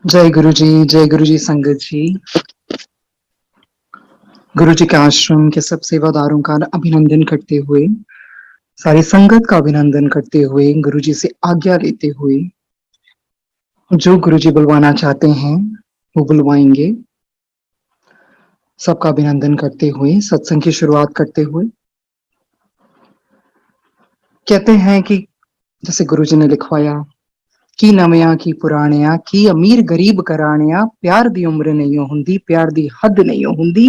जय गुरु जी संगत जी। गुरु जी के आश्रम के सब सेवादारों का अभिनंदन करते हुए, सारी संगत का अभिनंदन करते हुए, गुरु जी से आज्ञा लेते हुए, जो गुरु जी बुलवाना चाहते हैं वो बुलवाएंगे। सबका अभिनंदन करते हुए सत्संग की शुरुआत करते हुए कहते हैं कि जैसे गुरु जी ने लिखवाया की नविया की पुरानिया की अमीर गरीब करानिया प्यार दी उम्र नहीं हुंदी प्यार दी हद नहीं हुंदी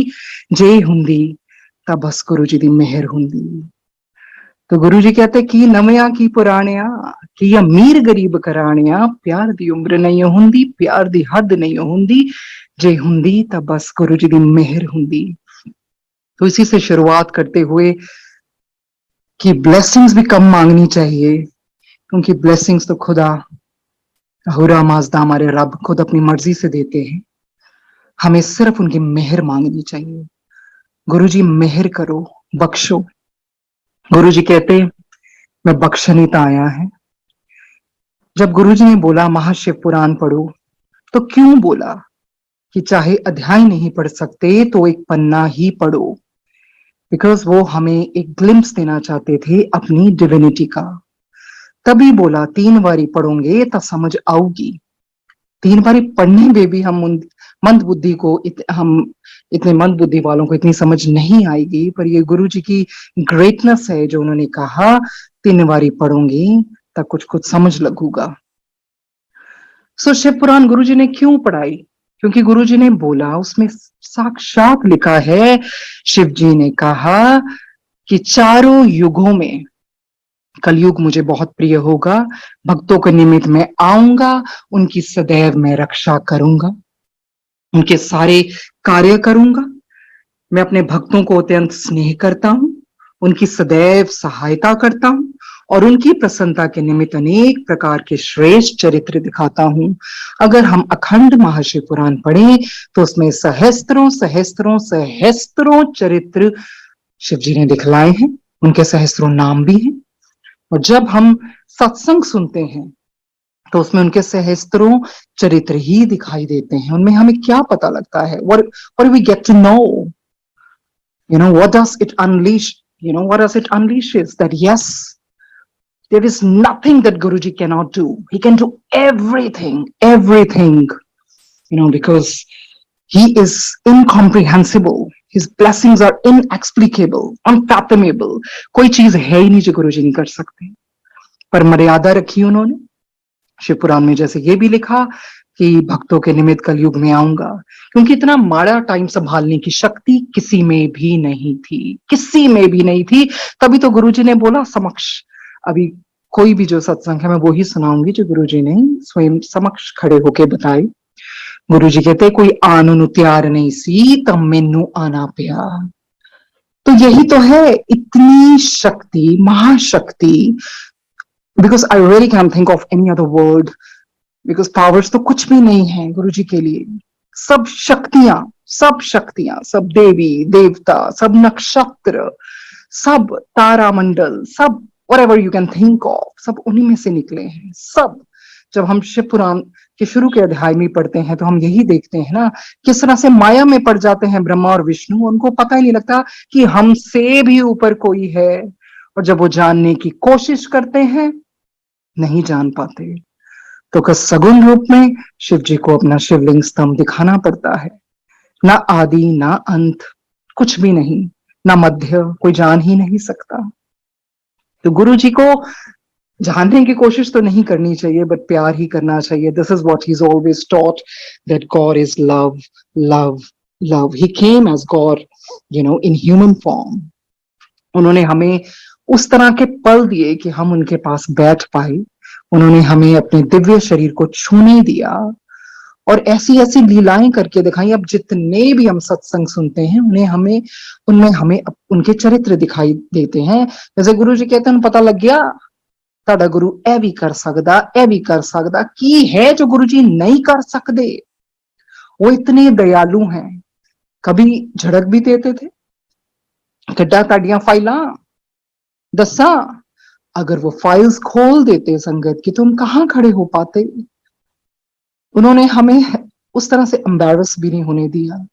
जे हुंदी ਤਾਂ बस गुरु जी दी मेहर हुंदी। तो गुरु जी कहते की नविया की पुरानिया की अमीर गरीब करानिया प्यार दी उम्र नहीं हुंदी प्यार दी हद नहीं हुंदी जे हुंदी ਤਾਂ बस गुरु जी दी मेहर हुंदी। तो इसी से शुरुआत करते हुए कि ब्लेसिंग्स भी कम मांगनी चाहिए, क्योंकि ब्लेसिंग्स तो खुदा हुरा माजदा हमारे रब खुद अपनी मर्जी से देते हैं। हमें सिर्फ उनकी मेहर मांगनी चाहिए। गुरु जी मेहर करो, बख्शो। गुरु जी कहते मैं बख्शने तो आया है। जब गुरु जी ने बोला महाशिव पुराण पढ़ो, तो क्यों बोला कि चाहे अध्याय नहीं पढ़ सकते तो एक पन्ना ही पढ़ो, बिकॉज वो हमें एक ग्लिम्स देना चाहते थे अपनी डिविनिटी का। तभी बोला 3 बारी पढ़ोगे तो समझ आऊगी। 3 बारी पढ़ने में भी हम मंद बुद्धि को हम इतने मंद बुद्धि वालों को इतनी समझ नहीं आएगी, पर ये गुरु जी की ग्रेटनेस है जो उन्होंने कहा 3 बारी पढ़ोगे तब कुछ कुछ समझ लगूगा। सो शिव पुराण गुरु जी ने क्यों पढ़ाई? क्योंकि गुरु जी ने बोला, उसमें साक्षात लिखा है, शिव जी ने कहा कि चारों युगों में कलयुग मुझे बहुत प्रिय होगा, भक्तों के निमित्त मैं आऊंगा, उनकी सदैव मैं रक्षा करूंगा, उनके सारे कार्य करूंगा। मैं अपने भक्तों को अत्यंत स्नेह करता हूं, उनकी सदैव सहायता करता हूं और उनकी प्रसन्नता के निमित्त अनेक प्रकार के श्रेष्ठ चरित्र दिखाता हूं। अगर हम अखंड महाशिव पुराण पढ़ें तो उसमें सहस्त्रों सहस्त्रों सहस्त्रों चरित्र शिव जी ने दिखलाए हैं, उनके सहस्त्रों नाम भी हैं। और जब हम सत्संग सुनते हैं तो उसमें उनके सहस्त्रों चरित्र ही दिखाई देते हैं। उनमें हमें क्या पता लगता है? what we get to know, what does it unleash? What does it unleashes? That yes, there is nothing that Guruji cannot do. He can do everything, because he is incomprehensible. His blessings are inexplicable, unfathomable. कोई चीज है ही नहीं जो गुरुजी नहीं कर सकते। पर मर्यादा रखी उन्होंने। शिव पुराण में जैसे ये भी लिखा कि भक्तों के निमित्त कलयुग में आऊंगा, क्योंकि इतना माड़ा टाइम संभालने की शक्ति किसी में भी नहीं थी, किसी में भी नहीं थी। तभी तो गुरुजी ने बोला समक्ष, अभी कोई भी जो सत्संग है मैं वो ही सुनाऊंगी जो गुरुजी ने स्वयं समक्ष खड़े होके बताए। गुरु जी कहते कोई आन ਨੂੰ ਤਿਆਰ नहीं सी तब मैनू आना पिया। तो यही तो है इतनी शक्ति, महाशक्ति, because I really can think of any other word, because powers तो कुछ भी नहीं है गुरु जी के लिए। सब शक्तियां, सब देवी देवता, सब नक्षत्र, सब तारामंडल, सब whatever you can think of, सब उन्हीं में से निकले हैं सब। जब हम शिव पुराण के शुरू के अध्याय में पढ़ते हैं तो हम यही देखते हैं ना, किस तरह से माया में पड़ जाते हैं ब्रह्मा और विष्णु। उनको पता ही नहीं लगता कि हमसे भी ऊपर कोई है, और जब वो जानने की कोशिश करते हैं नहीं जान पाते। तो सगुण रूप में शिव जी को अपना शिवलिंग स्तंभ दिखाना पड़ता है। ना आदि ना अंत, कुछ भी नहीं, ना मध्य, कोई जान ही नहीं सकता। तो गुरु जी को जानने की कोशिश तो नहीं करनी चाहिए, बट प्यार ही करना चाहिए। This is what he is always taught, that God is love, love, love. He came as God, in human form. उन्होंने हमें उस तरह के पल दिए कि हम उनके पास बैठ पाए। उन्होंने हमें अपने दिव्य शरीर को छूने दिया और ऐसी ऐसी लीलाएं करके दिखाई। अब जितने भी हम सत्संग सुनते हैं उनमें हमें उनके चरित्र दिखाई देते हैं। जैसे गुरु जी कहते हैं पता लग गया ਤੁਹਾਡਾ गुरु ए भी कर सकता की है जो गुरु जी नहीं कर सकते। वो इतने दयालु हैं, कभी झड़क भी देते थे, कड्डा ताड़ियां फाइलां दसा, अगर वो फाइल्स खोल देते संगत की तो हम कहां खड़े हो पाते। उन्होंने हमें उस तरह से एम्बैरस भी नहीं होने दिया,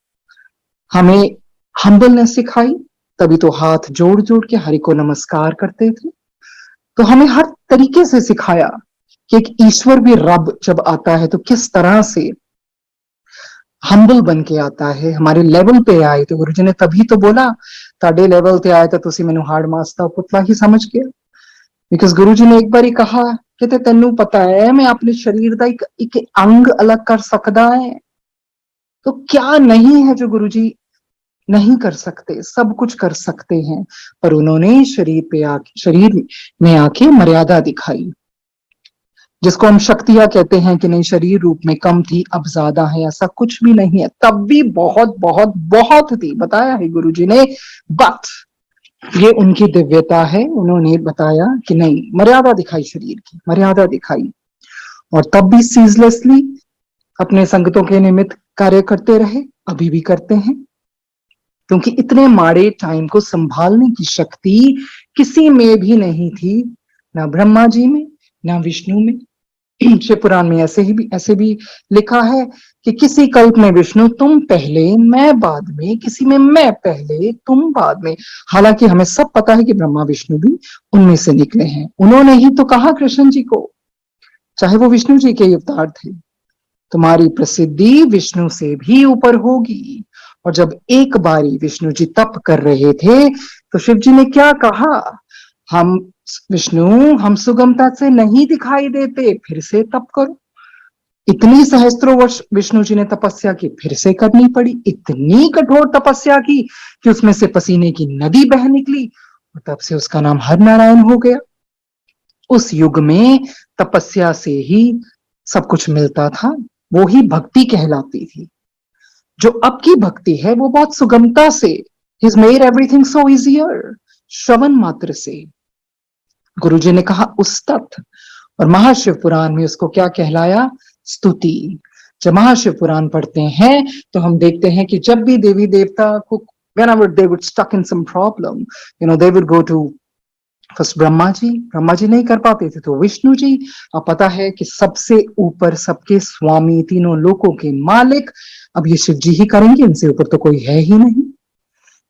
हमें हम्बलनेस सिखाई, तभी तो हाथ जोड़ जोड़ के हरि को नमस्कार करते थे। तो हमें हर तरीके से सिखाया कि एक ईश्वर भी रब जब आता है तो किस तरह से हम्बल बन के आता है, हमारे लेवल पे आए। तो गुरु जी ने तभी तो बोला ताडे लेवल ते आए तो तुसी मैनू हाड़ मास्ता पुतला ही समझ गया। बिकॉज गुरु जी ने एक बार ही कहा कि तेनू पता है मैं अपने शरीर का एक अंग अलग कर सकता है, तो क्या नहीं है जो गुरु जी नहीं कर सकते, सब कुछ कर सकते हैं। पर उन्होंने शरीर में आके मर्यादा दिखाई, जिसको हम शक्तियां कहते हैं कि नहीं शरीर रूप में कम थी अब ज्यादा है, ऐसा कुछ भी नहीं है। तब भी बहुत बहुत बहुत थी, बताया है गुरु जी ने। बट ये उनकी दिव्यता है, उन्होंने बताया कि नहीं, मर्यादा दिखाई, शरीर की मर्यादा दिखाई। और तब भी सीजलेसली अपने संगतों के निमित्त कार्य करते रहे, अभी भी करते हैं। क्योंकि इतने माड़े टाइम को संभालने की शक्ति किसी में भी नहीं थी, ना ब्रह्मा जी में, ना विष्णु में। शिव पुराण में ऐसे भी लिखा है कि किसी कल्प में विष्णु तुम पहले मैं बाद में, किसी में मैं पहले तुम बाद में। हालांकि हमें सब पता है कि ब्रह्मा विष्णु भी उनमें से निकले हैं। उन्होंने ही तो कहा कृष्ण जी को, चाहे वो विष्णु जी के अवतार थे, तुम्हारी प्रसिद्धि विष्णु से भी ऊपर होगी। और जब एक बारी विष्णु जी तप कर रहे थे तो शिव जी ने क्या कहा, हम विष्णु हम सुगमता से नहीं दिखाई देते, फिर से तप करो। इतनी सहस्त्रों वर्ष विष्णु जी ने तपस्या की, फिर से करनी पड़ी। इतनी कठोर तपस्या की कि उसमें से पसीने की नदी बह निकली, और तब से उसका नाम हर नारायण हो गया। उस युग में तपस्या से ही सब कुछ मिलता था, वो ही भक्ति कहलाती थी। जो अब की भक्ति है वो बहुत सुगमता से, He's made everything so easier, श्रवण मात्र से। गुरु जी ने कहा उस्तत, और महाशिव पुराण में उसको क्या कहलाया, स्तुति। जब महाशिव पुराण पढ़ते हैं तो हम देखते हैं कि जब भी देवी देवता को whenever they would stuck in some problem, they would go to first Brahma ji नहीं कर पाते थे तो विष्णु जी। अब पता है कि सबसे ऊपर सबके स्वामी, तीनों लोकों के मालिक, अब ये शिव जी ही करेंगे, इनसे ऊपर तो कोई है ही नहीं।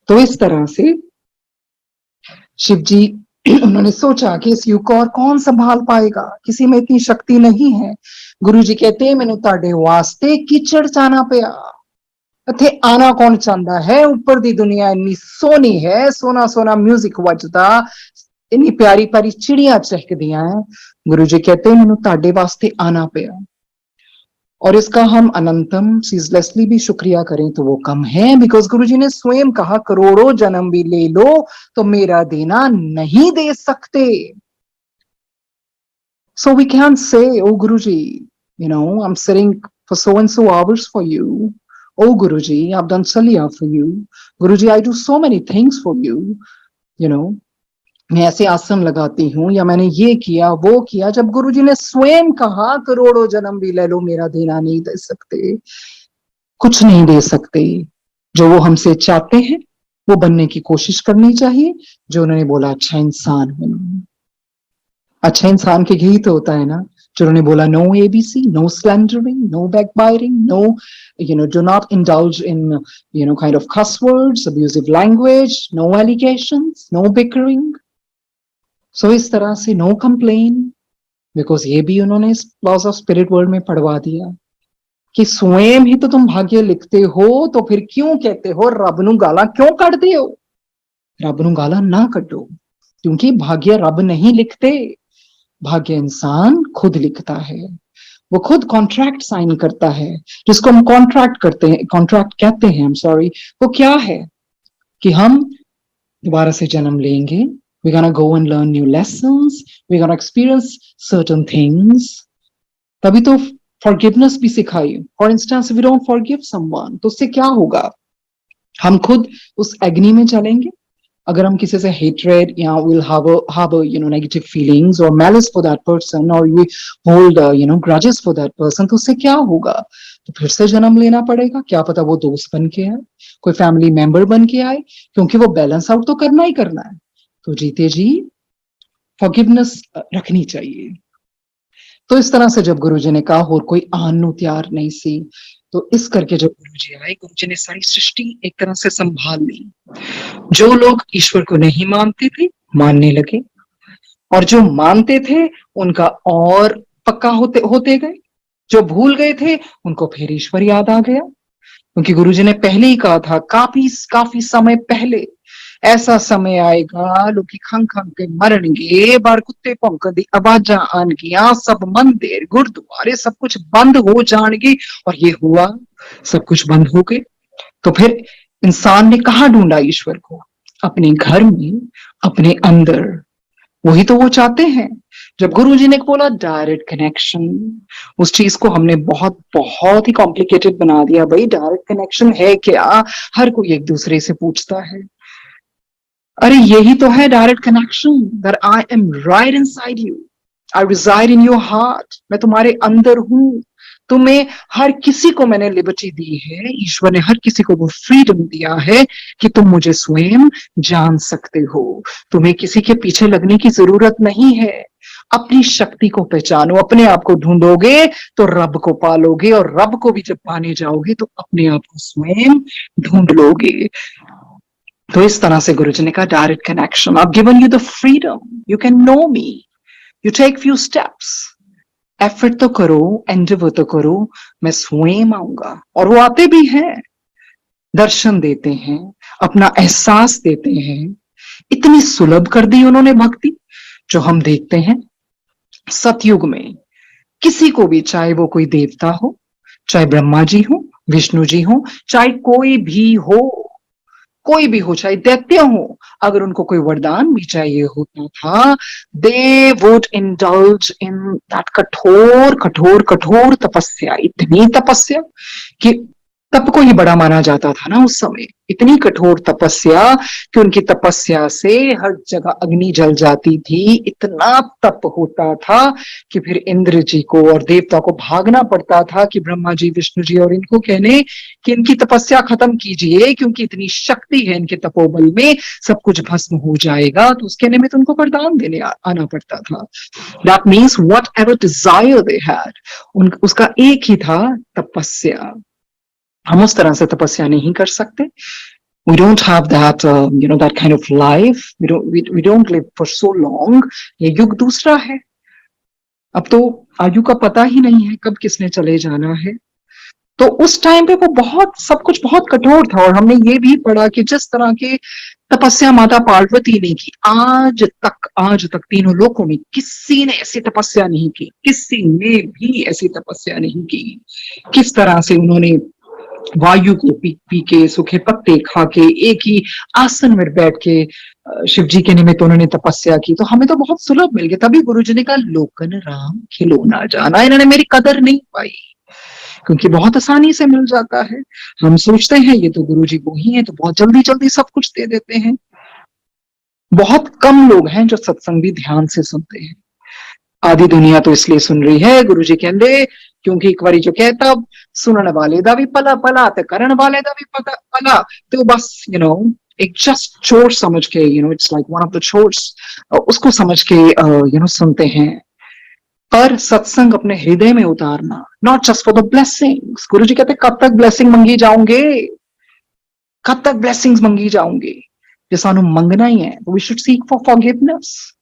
तो इस तरह से शिव जी उन्होंने सोचा कि इस युग को और कौन संभाल पाएगा, किसी में इतनी शक्ति नहीं है। गुरु जी कहते हैं मैनू ताडे वास्ते कीचड़ चाना पिया। इत्थे आना कौन चाहता है, ऊपर दी दुनिया इन्नी सोहनी है, सोना सोना म्यूजिक वजदा, इन्नी प्यारी प्यारी चिड़ियां चहकदियां हैं। गुरु जी कहते हैं मैनू ताडे वास्ते आना पिया। और इसका हम अनंतम सीजलेसली भी शुक्रिया करें तो वो कम है, बिकॉज गुरु जी ने स्वयं कहा करोड़ों जन्म भी ले लो तो मेरा देना नहीं दे सकते। So we can't say, oh Guruji, I'm sitting for so and so hours for you. Oh Guruji, I've done Saliya for you. Guruji, I do so many things for you. मैं ऐसे आसन लगाती हूँ या मैंने ये किया वो किया, जब गुरुजी ने स्वयं कहा करोड़ों जन्म भी ले लो मेरा देना नहीं दे सकते, कुछ नहीं दे सकते। जो वो हमसे चाहते हैं वो बनने की कोशिश करनी चाहिए। जो उन्होंने बोला अच्छा इंसान बनो, अच्छा इंसान के यही तो होता है ना। जो उन्होंने बोला no ABC, no slandering, no backbiting, no do not indulge in kind of cuss words, abusive language, no allegations, no bickering. So इस तरह से नो कंप्लेन, बिकॉज ये भी उन्होंने लॉज ऑफ स्पिरिट वर्ल्ड में पढ़वा दिया कि स्वयं ही तो तुम भाग्य लिखते हो, तो फिर क्यों कहते हो रब नू गाला क्यों कटते हो। रब नू गाला ना कटो, क्योंकि भाग्य रब नहीं लिखते, भाग्य इंसान खुद लिखता है। वो खुद कॉन्ट्रैक्ट साइन करता है, जिसको हम कॉन्ट्रैक्ट कहते हैं, I'm sorry, वो क्या है कि हम दोबारा से जन्म लेंगे, we're gonna go and learn new lessons, we're gonna experience certain things। तभी तो forgiveness भी सिखाई। For instance, if we don't forgive someone, तो उससे क्या होगा, हम खुद उस एग्नी में चलेंगे। अगर हम किसी से hatred या will harbor negative feelings or malice for that person, or we hold grudges for that person, तो उससे क्या होगा, तो फिर से जन्म लेना पड़ेगा। क्या पता वो दोस्त बन के आए, कोई फैमिली मेंबर बन के आए, क्योंकि वो बैलेंस आउट तो करना ही करना है। तो जीते जी फॉरगिवनेस रखनी चाहिए। तो इस तरह से जब गुरुजी ने कहा और कोई आनु त्यार नहीं सी, तो इस करके जब गुरुजी आए, गुरुजी ने सारी सृष्टि एक तरह से संभाल ली। जो लोग ईश्वर को नहीं मानते थे मानने लगे, और जो मानते थे उनका और पक्का होते होते गए। जो भूल गए थे उनको फिर ईश्वर याद आ गया, क्योंकि गुरुजी ने पहले ही कहा था, काफी काफी समय पहले, ऐसा समय आएगा लोग खंग खंग के मरनगे, बार कुत्ते भौंकदी आवाजा आनगियां, सब मंदिर गुरुद्वारे सब कुछ बंद हो जाएंगे। और ये हुआ, सब कुछ बंद हो गए। तो फिर इंसान ने कहाँ ढूंढा ईश्वर को? अपने घर में, अपने अंदर। वही तो वो चाहते हैं। जब गुरुजी ने बोला डायरेक्ट कनेक्शन, उस चीज को हमने बहुत बहुत ही कॉम्प्लिकेटेड बना दिया। भाई डायरेक्ट कनेक्शन है क्या? हर कोई एक दूसरे से पूछता है। अरे यही तो है direct connection, that I am right inside you, I reside in your heart. मैं तुम्हारे अंदर हूं। तुम्हें हर किसी को मैंने लिबर्टी दी है, ईश्वर ने हर किसी को वो फ्रीडम दिया है कि तुम मुझे स्वयं जान सकते हो। तुम्हें किसी के पीछे लगने की जरूरत नहीं है। अपनी शक्ति को पहचानो, अपने आप को ढूंढोगे तो रब को पालोगे, और रब को भी जब पाने जाओगे तो अपने आप को स्वयं ढूंढ लोगे। तो इस तरह से गुरुजी ने कहा direct connection, I have given you the freedom, you can know me, you take few steps, effort तो करो, एंडेवर तो करो, मैं स्वयं आऊंगा। और वो आते भी हैं, दर्शन देते हैं, अपना एहसास देते हैं। इतनी सुलभ कर दी उन्होंने भक्ति, जो हम देखते हैं सतयुग में किसी को भी, चाहे वो कोई देवता हो, चाहे ब्रह्मा जी हो, विष्णु जी हो, चाहे कोई भी हो, कोई भी हो, चाहे दैत्य हो, अगर उनको कोई वरदान भी चाहिए होता था, they would indulge in that कठोर कठोर कठोर तपस्या। इतनी तपस्या कि तप को ही बड़ा माना जाता था ना उस समय। इतनी कठोर तपस्या कि उनकी तपस्या से हर जगह अग्नि जल जाती थी। इतना तप होता था कि फिर इंद्र जी को और देवता को भागना पड़ता था कि ब्रह्मा जी, विष्णु जी और इनको कहने कि इनकी तपस्या खत्म कीजिए, क्योंकि इतनी शक्ति है इनके तपोबल में, सब कुछ भस्म हो जाएगा। तो उसके निमित्त उनको वरदान देने आना पड़ता था। That means what ever Dzire they had, उसका एक ही था, तपस्या। हम उस तरह से तपस्या नहीं कर सकते। We don't have that, that kind of life. We don't live for so long. ये युग दूसरा है। अब तो आयु का पता ही नहीं है कब किसने चले जाना है। तो उस टाइम पे वो बहुत, सब कुछ बहुत कठोर था। और हमने ये भी पढ़ा कि जिस तरह की तपस्या माता पार्वती ने की, आज तक तीनों लोकों में किसी ने ऐसी तपस्या नहीं की, किसी ने भी ऐसी तपस्या नहीं की। किस तरह से उन्होंने वायु को पी के, सूखे पत्ते खा के, एक ही आसन में बैठ के शिव जी के निमित्त उन्होंने तपस्या की। तो हमें तो बहुत सुलभ मिल गया। तभी गुरु जी ने कहा लोकन राम खिलौना जाना। इन्होंने मेरी कदर नहीं पाई, क्योंकि बहुत आसानी से मिल जाता है। हम सोचते हैं ये तो गुरु जी वो ही है, तो बहुत जल्दी जल्दी सब कुछ दे देते हैं। बहुत कम लोग हैं जो सत्संग भी ध्यान से सुनते हैं। आधी दुनिया तो इसलिए सुन रही है, गुरु जी कहते, क्योंकि एक बारी जो कहता, सुनने वाले दा भी पला पला ते करण वाले दा भी पला। तो बस एक जस्ट चोर समझ के, it's like one of the chores, उसको समझ के सुनते हैं। पर सत्संग अपने हृदय में उतारना, not just for the blessings. गुरु जी कहते कब तक ब्लेसिंग मंगी जाओगे, कब तक ब्लेसिंग्स मंगी जाओगे? जे सानू मंगना ही है, we should seek for forgiveness.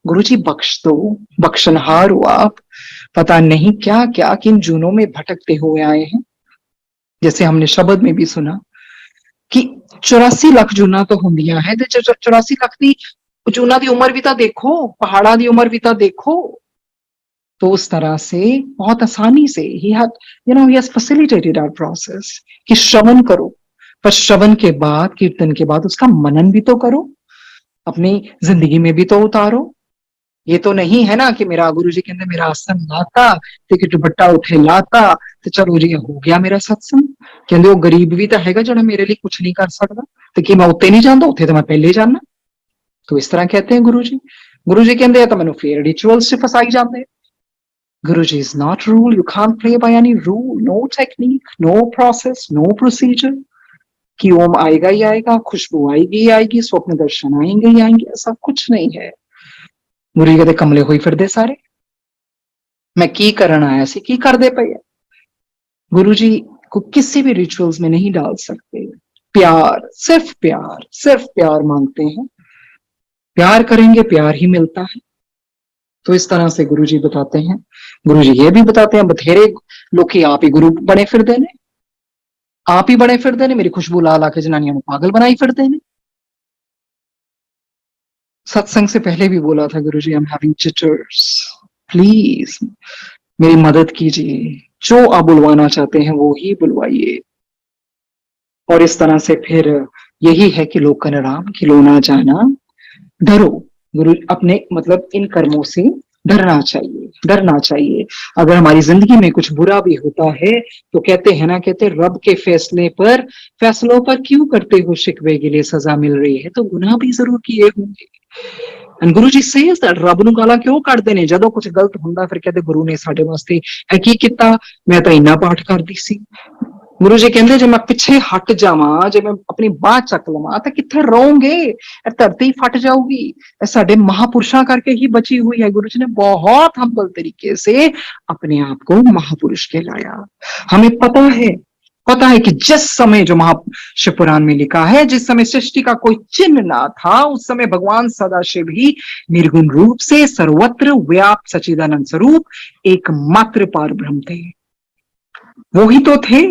Guru ji बख्श दो, बख्शनहार हो आप। पता नहीं क्या क्या किन जूनों में भटकते हुए आए हैं। जैसे हमने शब्द में भी सुना कि 84 लाख जूना तो होंदियां है, 84 लाख दी जूना दी उम्र भी तो देखो, पहाड़ा दी उम्र भी तो देखो। तो उस तरह से बहुत आसानी से he has facilitated our process कि श्रवण करो, पर श्रवण के बाद, कीर्तन के बाद उसका मनन भी तो करो, अपनी जिंदगी में भी तो उतारो। ये तो नहीं है ना कि मेरा गुरु जी कहते मेरा आसन लाता ते दुपट्टा उठे लाता तो चलो जी हो गया मेरा सत्संग। कहते वो गरीब भी तो हैगा जो मेरे लिए कुछ नहीं कर सकता, तो कि मैं उत्ते नहीं जाता, उत्थे तो मैं पहले जाना। तो इस तरह कहते हैं गुरु जी। गुरु जी कहते तो मैंने फिर रिचुअल्स च फसाई जाते। Guruji is not rule. You can't play by any rule. No technique, no process, no procedure. कि ओम आएगा ही आएगा, खुशबू आएगी ही आएगी, स्वप्न दर्शन आएंगे ही आएंगे, ऐसा कुछ नहीं है। गुरु जी कहते कमले हुई फिर दे सारे। मैं की करना आया सी की कर दे पे। गुरु जी को किसी भी रिचुअल्स में नहीं डाल सकते। प्यार, सिर्फ प्यार मांगते हैं। प्यार करेंगे प्यार ही मिलता है। तो इस तरह से गुरु जी बताते हैं। गुरु जी ये भी बताते हैं बथेरे लोग आप ही गुरु बने फिर देने, आप ही बने फिर देने, मेरी खुशबू ला ला के जनानियां पागल बनाई फिर देने। सत्संग से पहले भी बोला था Guru ji I am having jitters, please मेरी मदद कीजिए, जो आप बुलवाना चाहते हैं वो ही बुलवाइए। और इस तरह से फिर यही है कि लोग कन राम खिलो ना जाना डरो। गुरु अपने मतलब इन कर्मों से डरना चाहिए। अगर हमारी जिंदगी में कुछ बुरा भी होता है तो कहते हैं ना, कहते रब के फैसलों पर क्यों करते हो शिकवे, गिले सजा मिल रही है तो गुनाह भी जरूर किए होंगे। And Guru ji says that रब ਨੂੰ ਗਾਲਾਂ ਕਿਉਂ ਕੱਢਦੇ ਨੇ ਜਦੋਂ ਕੁਝ ਗਲਤ ਹੁੰਦਾ, ਫਿਰ ਕਹਿੰਦੇ ਗੁਰੂ ਨੇ ਸਾਡੇ ਵਾਸਤੇ ਇਹ ਕੀ ਕੀਤਾ, ਮੈਂ ਤਾਂ ਇੰਨਾ ਪਾਠ ਕਰਦੀ ਸੀ। गुरु जी कहते जे मैं पिछे हट जावा, जे मैं अपनी बाह चक लवा तो किथे रहोगे, धरती फट जाऊगी। साडे महापुरुषों करके ही बची हुई है। गुरु जी ने बहुत हम्बल तरीके से अपने आप को महापुरुष कहलाया। हमें पता है कि जिस समय जो महाशिव पुराण में लिखा है, जिस समय सृष्टि का कोई चिन्ह ना था, उस समय भगवान सदाशिव ही निर्गुण रूप से सर्वत्र व्याप्त सच्चिदानंद स्वरूप एकमात्र पार ब्रह्म थे। वो ही तो थे।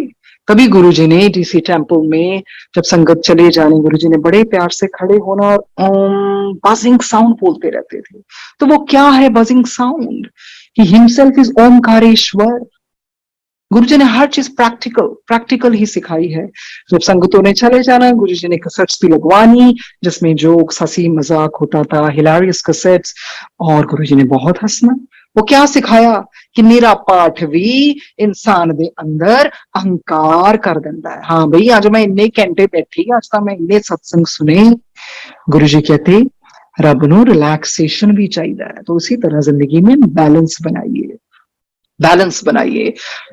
तभी गुरुजी ने डीसी टेम्पल में जब संगत चले जाने, गुरुजी ने बड़े प्यार से खड़े होना और बजिंग साउंड बोलते रहते थे। तो वो क्या है buzzing sound? He himself is Omkareshwar. Guruji ने हर चीज प्रैक्टिकल ही सिखाई है। जब संगतों ने चले जाना, गुरुजी ने कसट्स भी लगवानी जिसमें जोक्स, हंसी मजाक होता था, हिलारियस कसट्स, और गुरुजी ने बहुत हंसना। वो क्या सिखाया कि मेरा पाठ भी इंसान दे अंदर अहंकार कर देता है। हाँ भाई, आज मैं इन्ने घंटे बैठी, आज तक मैं इन्ने सत्संग सुने। गुरु जी कहते रब नू रिलैक्सेशन भी चाहिए है। तो उसी तरह जिंदगी में बैलेंस बनाइए।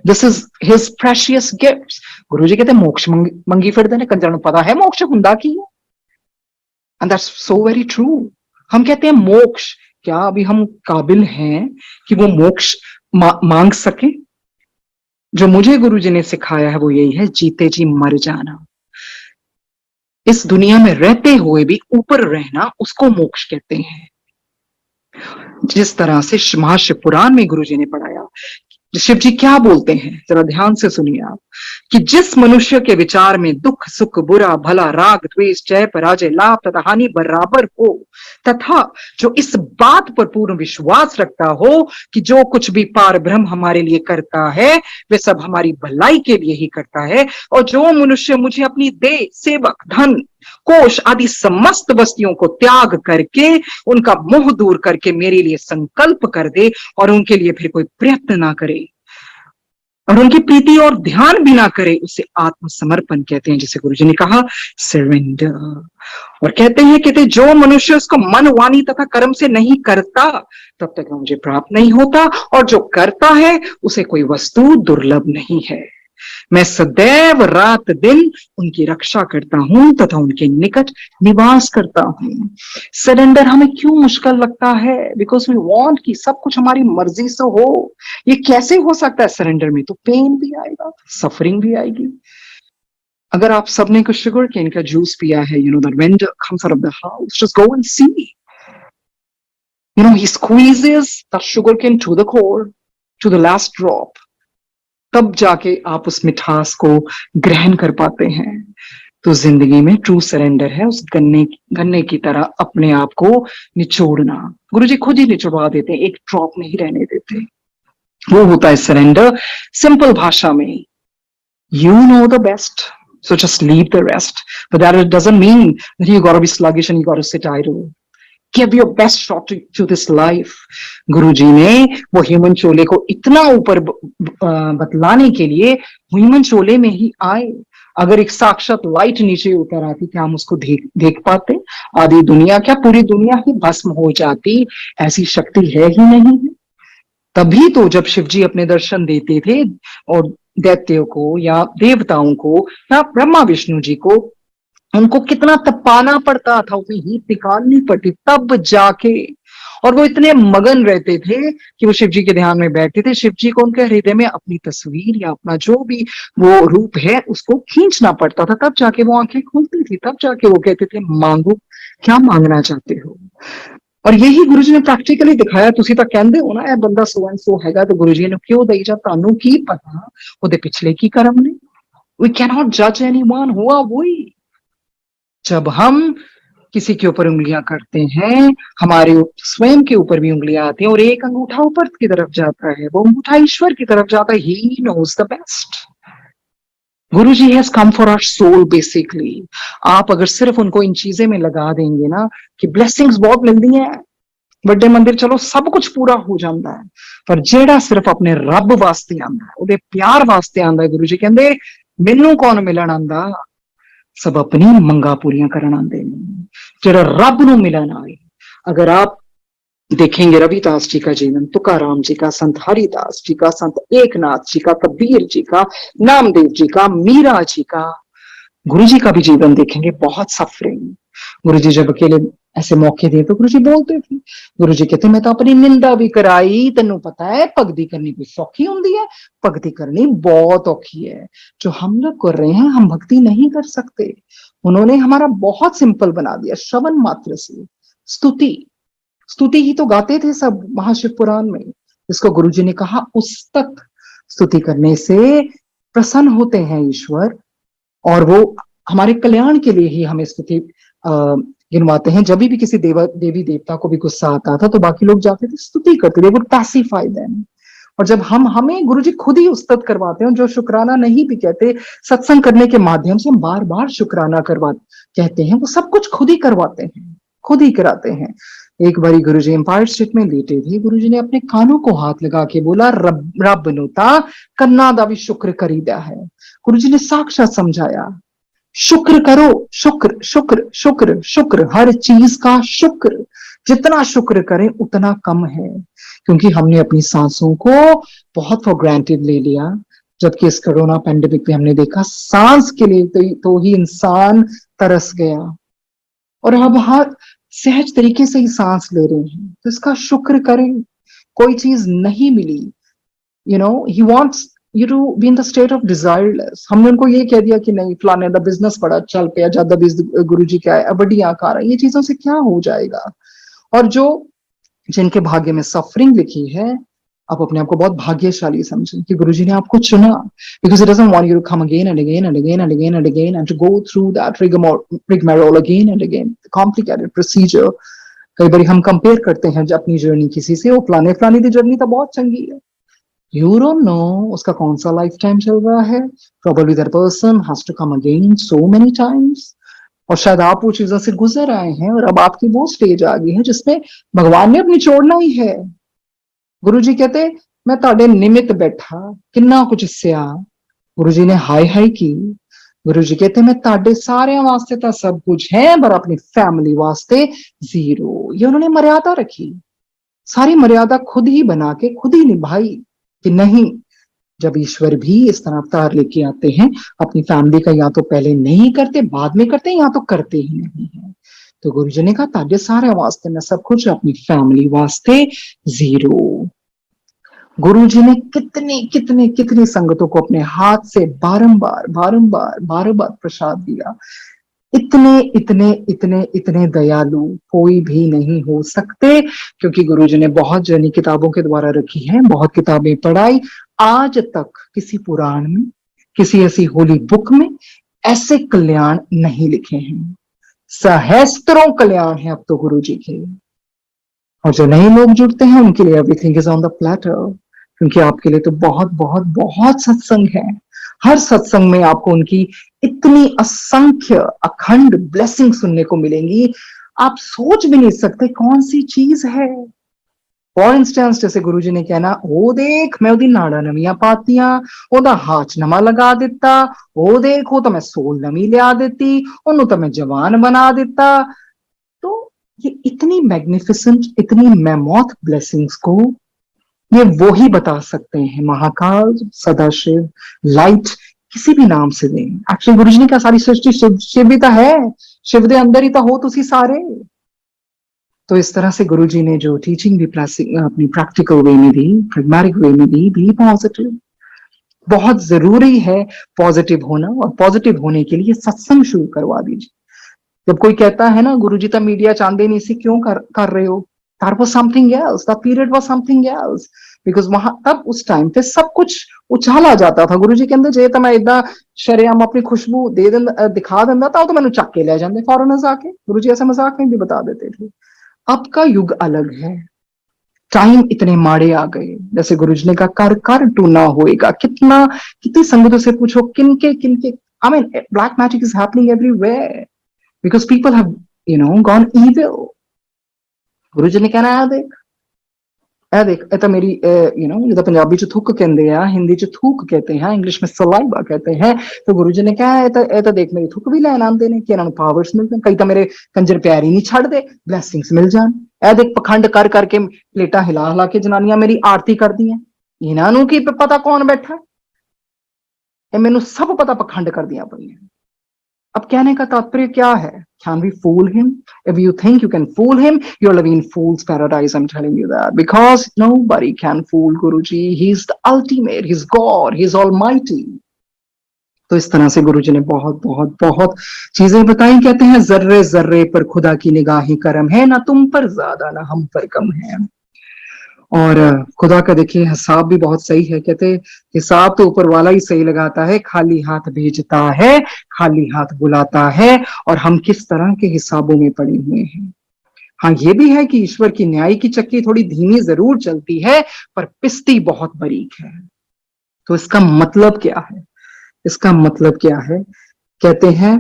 This is his precious gifts. गुरु जी कहते मोक्ष मंगी फिरदे ने, कंजर नू पता है मोक्ष हुंदा की है। And that's so very true. हम कहते हैं मोक्ष, क्या अभी हम काबिल हैं कि वो मोक्ष मांग सके? जो मुझे गुरुजी ने सिखाया है वो यही है, जीते जी मर जाना। इस दुनिया में रहते हुए भी ऊपर रहना, उसको मोक्ष कहते हैं। जिस तरह से महाशिव पुराण में गुरुजी ने पढ़ाया, शिव जी क्या बोलते हैं जरा ध्यान से सुनिए आप, कि जिस मनुष्य के विचार में दुख सुख बुरा भला राग द्वेष जय पराजय लाभ तथा हानि बराबर हो, तथा जो इस बात पर पूर्ण विश्वास रखता हो कि जो कुछ भी पार ब्रह्म हमारे लिए करता है वे सब हमारी भलाई के लिए ही करता है, और जो मनुष्य मुझे अपनी देह सेवक धन कोष आदि समस्त वस्तुओं को त्याग करके उनका मोह दूर करके मेरे लिए संकल्प कर दे और उनके लिए फिर कोई प्रयत्न ना करे और उनकी प्रीति और ध्यान भी ना करे, उसे आत्मसमर्पण कहते हैं, जिसे गुरुजी ने कहा सरेंडर। और कहते हैं कि जो मनुष्य उसको मन वाणी तथा कर्म से नहीं करता तब तक मुझे प्राप्त नहीं होता, और जो करता है उसे कोई वस्तु दुर्लभ नहीं है। मैं सदैव रात दिन उनकी रक्षा करता हूं तथा उनके निकट निवास करता हूं। सरेंडर हमें क्यों मुश्किल लगता है? बिकॉज वी वांट कि सब कुछ हमारी मर्जी से हो। ये कैसे हो सकता है? सरेंडर में तो पेन भी आएगा, सफरिंग भी आएगी। अगर आप सबने कुछ शुगर केन का जूस पिया है, you know that vendor comes out of the house, just go and see. You know, he squeezes the sugar cane to the core, to the last drop. तब जाके आप उस मिठास को ग्रहण कर पाते हैं। तो जिंदगी में ट्रू सरेंडर है उस गन्ने की तरह अपने आप को निचोड़ना। गुरुजी खुद ही निचोड़वा देते हैं, एक ड्रॉप नहीं रहने देते। वो होता है सरेंडर। सिंपल भाषा में, you know the best, so just leave the rest. But that doesn't mean that you got to be sluggish and you got to sit idle. Give your best shot to this life. गुरुजी ने वो human चोले को इतना ऊपर बतलाने के लिए human चोले में ही आए। अगर एक साक्षात लाइट नीचे उतर आती, क्या हम उसको देख पाते? आधी दुनिया क्या पूरी दुनिया ही भस्म हो जाती, ऐसी शक्ति है ही नहीं है। तभी तो जब शिवजी अपने दर्शन देते थे और दैत्यों को या देवताओं को या ब्रह्मा विष्णु जी को, उनको कितना तपाना पड़ता था, उसे हीट निकालनी पड़ती, तब जाके और वो इतने मगन रहते थे कि वो शिव जी के ध्यान में बैठते थे, शिव जी को उनके हृदय में अपनी तस्वीर या अपना जो भी वो रूप है उसको खींचना पड़ता था, तब जाके वो आंखें खुलती थी, तब जाके वो कहते थे मांगो, क्या मांगना चाहते हो। और यही गुरु जी ने प्रैक्टिकली दिखाया। ਤੁਸੀਂ ਤਾਂ ਕਹਿੰਦੇ ਹੋ ਨਾ ਇਹ ਬੰਦਾ ਸੋ ਐਂਡ ਸੋ ਹੈਗਾ ਤੇ ਗੁਰੂ ਜੀ ਨੂੰ ਕਿਉਂ ਦੇਈ ਜਾ, ਤੁਹਾਨੂੰ ਕੀ ਪਤਾ ਉਹਦੇ ਪਿਛਲੇ ਕੀ ਕਰਮ ਨੇ। वी कैनॉट जज एनीवन, हुआ वही। जब हम किसी के ऊपर उंगलियां करते हैं, हमारे स्वयं के ऊपर भी उंगलियां आती हैं और एक अंगूठा ऊपर की तरफ जाता है, वो अंगूठा ईश्वर की तरफ जाता है। He knows the best. Guru ji has come for our soul basically. आप अगर सिर्फ उनको इन चीजें में लगा देंगे ना कि ब्लेसिंग्स बहुत मिलती हैं, ਵੱਡੇ ਮੰਦਿਰ ਚਲੋ ਸਭ ਕੁਝ ਪੂਰਾ ਹੋ ਜਾਂਦਾ ਹੈ, ਪਰ ਜਿਹੜਾ ਸਿਰਫ ਆਪਣੇ ਰੱਬ ਵਾਸਤੇ ਆਂਦਾ ਹੈ, ਉਹਦੇ ਪਿਆਰ ਵਾਸਤੇ ਆਂਦਾ ਹੈ, ਗੁਰੂ ਜੀ ਕਹਿੰਦੇ ਮੈਨੂੰ ਕੌਣ ਮਿਲਣ ਆਂਦਾ, सब अपनी मंगा पूरियां करन आंदे ने। जेड़ा रब नूं मिलन आए, अगर आप देखेंगे रविदास जी का जीवन, तुकाराम जी का, संत हरिदास जी का, संत एकनाथ जी का, कबीर जी का, नामदेव जी का, मीरा जी का, गुरु जी का भी जीवन देखेंगे, बहुत सफरिंग। गुरु जी जब अकेले ऐसे मौके दिए तो गुरु जी बोलते थे, गुरु जी कहते मैं तो अपनी निंदा भी कराई, तेनू पता है भगती करनी कोई सौखी होंगी है, भगती करनी बहुत औखी है। जो हम लोग कर रहे हैं हम भक्ति नहीं कर सकते। उन्होंने हमारा बहुत सिंपल बना दिया, श्रवण मात्र से स्तुति, स्तुति ही तो गाते थे सब महाशिव पुराण में, जिसको गुरु जी ने कहा उस्तत, स्तुति करने से प्रसन्न होते हैं ईश्वर और वो हमारे कल्याण के लिए ही हमें स्तुति गिनवाते हैं। जब भी किसी देवी देवता को भी गुस्सा आता था तो बाकी लोग जाते थे स्तुति करते थे, वो पैसिफाई देम। और जब हमें गुरुजी खुद ही उस्तत करवाते हैं, जो शुक्राना नहीं भी कहते, सत्संग करने के माध्यम से हम बार बार शुक्राना कहते हैं, वो सब कुछ खुद ही करवाते हैं, खुद ही कराते हैं। एक बारी गुरुजी एम्पायर स्टेट में लेटे थे, गुरुजी ने अपने कानों को हाथ लगा के बोला रब नोता कन्ना दा भी शुक्र करीदा है। गुरुजी ने साक्षात समझाया, शुक्र करो, शुक्र शुक्र शुक्र शुक्र, हर चीज का शुक्र, जितना शुक्र करें उतना कम है। क्योंकि हमने अपनी सांसों को बहुत फॉर ग्रांटेड ले लिया, जबकि इस कोरोना पैंडेमिक में हमने देखा सांस के लिए तो ही इंसान तरस गया, और अब हर सहज तरीके से ही सांस ले रहे हैं, तो इसका शुक्र करें। कोई चीज नहीं मिली, he wants you to be in the state of desireless। हमने उनको ये कह दिया कि नहीं फलाने दा बिजनेस बड़ा चल पे, ज्यादा गुरु जी क्या है बड़ियां खा रहा है, ये चीजों से क्या हो जाएगा। और जो जिनके भाग्य में सफरिंग लिखी है, आप अपने आप को बहुत भाग्यशाली समझें कि गुरु जी ने आपको चुना, because he doesn't want you to come again and again and again and again and again and to go through that rigmarole again and again, the complicated procedure। कई बार हम कंपेयर करते हैं अपनी जर्नी किसी से, वो फलाने दी जर्नी तो बहुत चंगी है, You don't know उसका कौन सा लाइफ टाइम चल रहा है। Probably that person has to come again so many times। और शायद आप वो चीजों से गुजर आए हैं और अब आपकी वो स्टेज आ गई है जिसमें भगवान ने अपनी छोड़ना ही है। गुरु जी कहते मैं ताड़े निमित बैठा किन्ना कुछ सिया, गुरु जी ने हाय हाय की। गुरु जी कहते मैं ताड़े सारे वास्ते तो सब कुछ है, पर अपनी फैमिली वास्ते जीरो। ये उन्होंने मर्यादा रखी, सारी मर्यादा खुद ही बना के खुद ही निभाई कि नहीं, जब ईश्वर भी इस तरह अवतार लेके आते हैं, अपनी फैमिली का या तो पहले नहीं करते बाद में करते हैं, या तो करते ही नहीं है। तो गुरु जी ने कहा ताड़े सारे वास्ते में सब कुछ, अपनी फैमिली वास्ते जीरो। गुरु जी ने कितनी संगतों को अपने हाथ से बारंबार प्रसाद दिया। इतने दयालु कोई भी नहीं हो सकते, क्योंकि गुरुजी ने बहुत जर्नी किताबों के द्वारा रखी है, बहुत किताबें पढ़ाई, आज तक किसी पुराण में, किसी ऐसी होली बुक में ऐसे कल्याण नहीं लिखे हैं। सहस्त्रों कल्याण है अब तो गुरुजी के। और जो नए लोग जुड़ते हैं उनके लिए everything is on the platter, क्योंकि आपके लिए तो बहुत बहुत बहुत सत्संग है। हर सत्संग में आपको उनकी इतनी असंख्य अखंड ब्लेसिंग सुनने को मिलेंगी, आप सोच भी नहीं सकते कौन सी चीज है। फॉर इंस्टेंस जैसे गुरुजी ने कहना, ओ देख मैं ओदी नाड़ा नवियां पातियां, ओदा हाथ नमा लगा दिता, ओ देख वो तो मैं सोल नवी लिया देती, ओनू तो मैं जवान बना दिता। तो ये इतनी मैग्निफिसेंट, इतनी मैमोथ ब्लेसिंग्स को ये वो ही बता सकते हैं। महाकाल, सदाशिव, लाइट, किसी भी नाम से दें। एक्चुअली गुरु जी ने कहा सारी सृष्टि शिव भी तो है, शिव दे अंदर ही तो हो तुसी सारे। तो इस तरह से गुरुजी ने जो टीचिंग भी अपनी प्रैक्टिकल वे में दी, प्रैग्मेटिक वे में दी, बी पॉजिटिव। बहुत जरूरी है पॉजिटिव होना, और पॉजिटिव होने के लिए सत्संग शुरू करवा दीजिए। जब कोई कहता है ना गुरुजी तो मीडिया चाहते नहीं सी क्यों कर रहे हो, that was something else, that period was something else, because वहां तब उस टाइम पे सब कुछ उछाला जाता था। गुरुजी कहते जे तो मैं इदा शरेआम अपनी खुशबू दे दिखा दिंदा तो मैंने चक के ले जाते फॉरेनर्स आके। गुरुजी ऐसे मजाक में भी बता देते थे। अब का युग अलग है, टाइम इतने माड़े आ गए, जैसे गुरुजी ने कहा कर कर टूना होएगा। कितनी संगतों से पूछो किनके किनके, I mean black magic is happening everywhere because people have gone evil। गुरुजी ने कहना है देख ਇਹ ਤਾਂ ਮੇਰੀ ਜਿੱਦਾਂ ਪੰਜਾਬੀ ਚ ਥੁੱਕ ਕਹਿੰਦੇ ਆ, ਹਿੰਦੀ ਚ ਥੂਕ कहते हैं, इंग्लिश में सलाइवा कहते हैं। तो गुरुजी ने कहा ਇਹ ਤਾਂ देख मेरी थुक भी लैन आते ने कि इन्होंने पावर्स मिलते, कई तो मेरे कंजर प्यार ही नहीं छड़ते, ब्लैसिंग्स मिल जान। ਇਹ देख पखंड कर करके प्लेटा हिला हिला के जनानियां मेरी आरती कर दी, इन्हों की पता कौन बैठा, मैनू सब पता पखंड कर दिया पई। अब कहने का तात्पर्य क्या है? Can we fool him? If you think you can fool him, you're living in fool's paradise, I'm telling you that, because nobody can fool Guruji। He's the ultimate, he's God, he's almighty। तो इस तरह से गुरुजी ने बहुत बहुत बहुत चीजें बताई। कहते हैं जर्रे जर्रे पर खुदा की निगाहें करम है, ना तुम पर ज्यादा ना हम पर कम है। और खुदा का देखिए हिसाब भी बहुत सही है। कहते हिसाब तो ऊपर वाला ही सही लगाता है, खाली हाथ भेजता है, खाली हाथ बुलाता है, और हम किस तरह के हिसाबों में पड़े हुए हैं। हाँ ये भी है कि ईश्वर की न्याय की चक्की थोड़ी धीमी जरूर चलती है, पर पिसती बहुत बारीक है। तो इसका मतलब क्या है? इसका मतलब क्या है? कहते हैं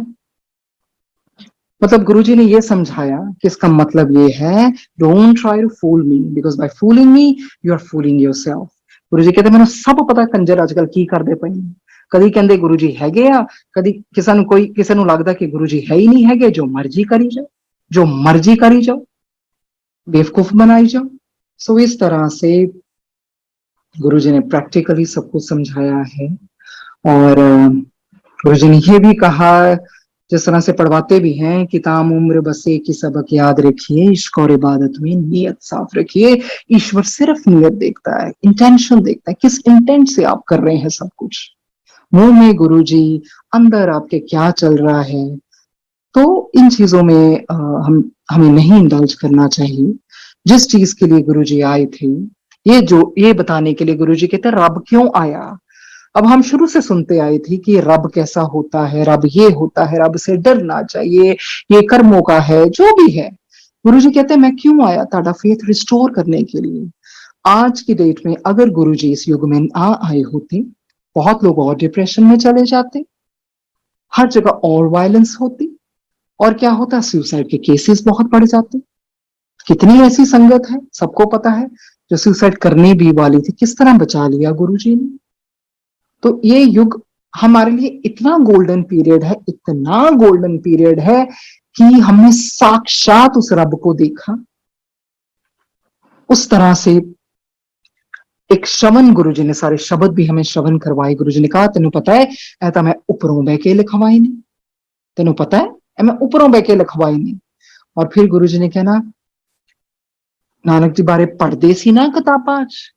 मतलब गुरुजी ने ये समझाया कि इसका मतलब ये है don't try to fool me, because by fooling me you are fooling yourself. Guruji कहते मैंने सब पता कंजर अजकल की करते पे, कदी कहते गुरुजी हैगे आ, कदी किसी ਨੂੰ लगता कि गुरुजी है ही नहीं हैगे, जो मर्जी करी जाओ, जो मर्जी करी जाओ, बेवकूफ बनाई जाओ। सो इस तरह से गुरुजी ने प्रैक्टिकली सब कुछ समझाया है। और गुरुजी ने ये भी कहा, जिस तरह से पढ़वाते भी हैं कि ताम उम्र बसे की सबक याद रखिए, इश्क और इबादत में नियत साफ रखिए। ईश्वर सिर्फ नियत देखता है, इंटेंशन देखता है, किस इंटेंट से आप कर रहे हैं सब कुछ। मुंह में गुरुजी, अंदर आपके क्या चल रहा है। तो इन चीजों में हमें नहीं इंडल्ज करना चाहिए। जिस चीज के लिए गुरुजी आए थे, ये बताने के लिए गुरुजी कहते रब क्यों आया। अब हम शुरू से सुनते आए थे कि रब कैसा होता है, रब ये होता है, रब से डरना चाहिए, ये कर्मों का है, जो भी है। गुरुजी कहते हैं मैं क्यों आया, ताड़ा फेथ रिस्टोर करने के लिए। आज की डेट में अगर गुरुजी इस युग में आ आए होते, बहुत लोग और डिप्रेशन में चले जाते, हर जगह और वायलेंस होती, और क्या होता, सुसाइड के केसेस बहुत बढ़ जाते। कितनी ऐसी संगत है, सबको पता है, जो सुसाइड करने भी वाली थी, किस तरह बचा लिया गुरुजी ने। तो ये युग हमारे लिए इतना गोल्डन पीरियड है, इतना गोल्डन पीरियड है कि हमने साक्षात उस रब को देखा। उस तरह से एक श्रवण, गुरुजी ने सारे शब्द भी हमें श्रवण करवाए। गुरुजी ने कहा तेनों पता है ऐसा मैं उपरों बह के लिखवाए ने, तेनों पता है मैं उपरों बह के लिखवाए ने। और फिर गुरुजी ने कहना नानक जी बारे पढ़ते सी ना किताबां च,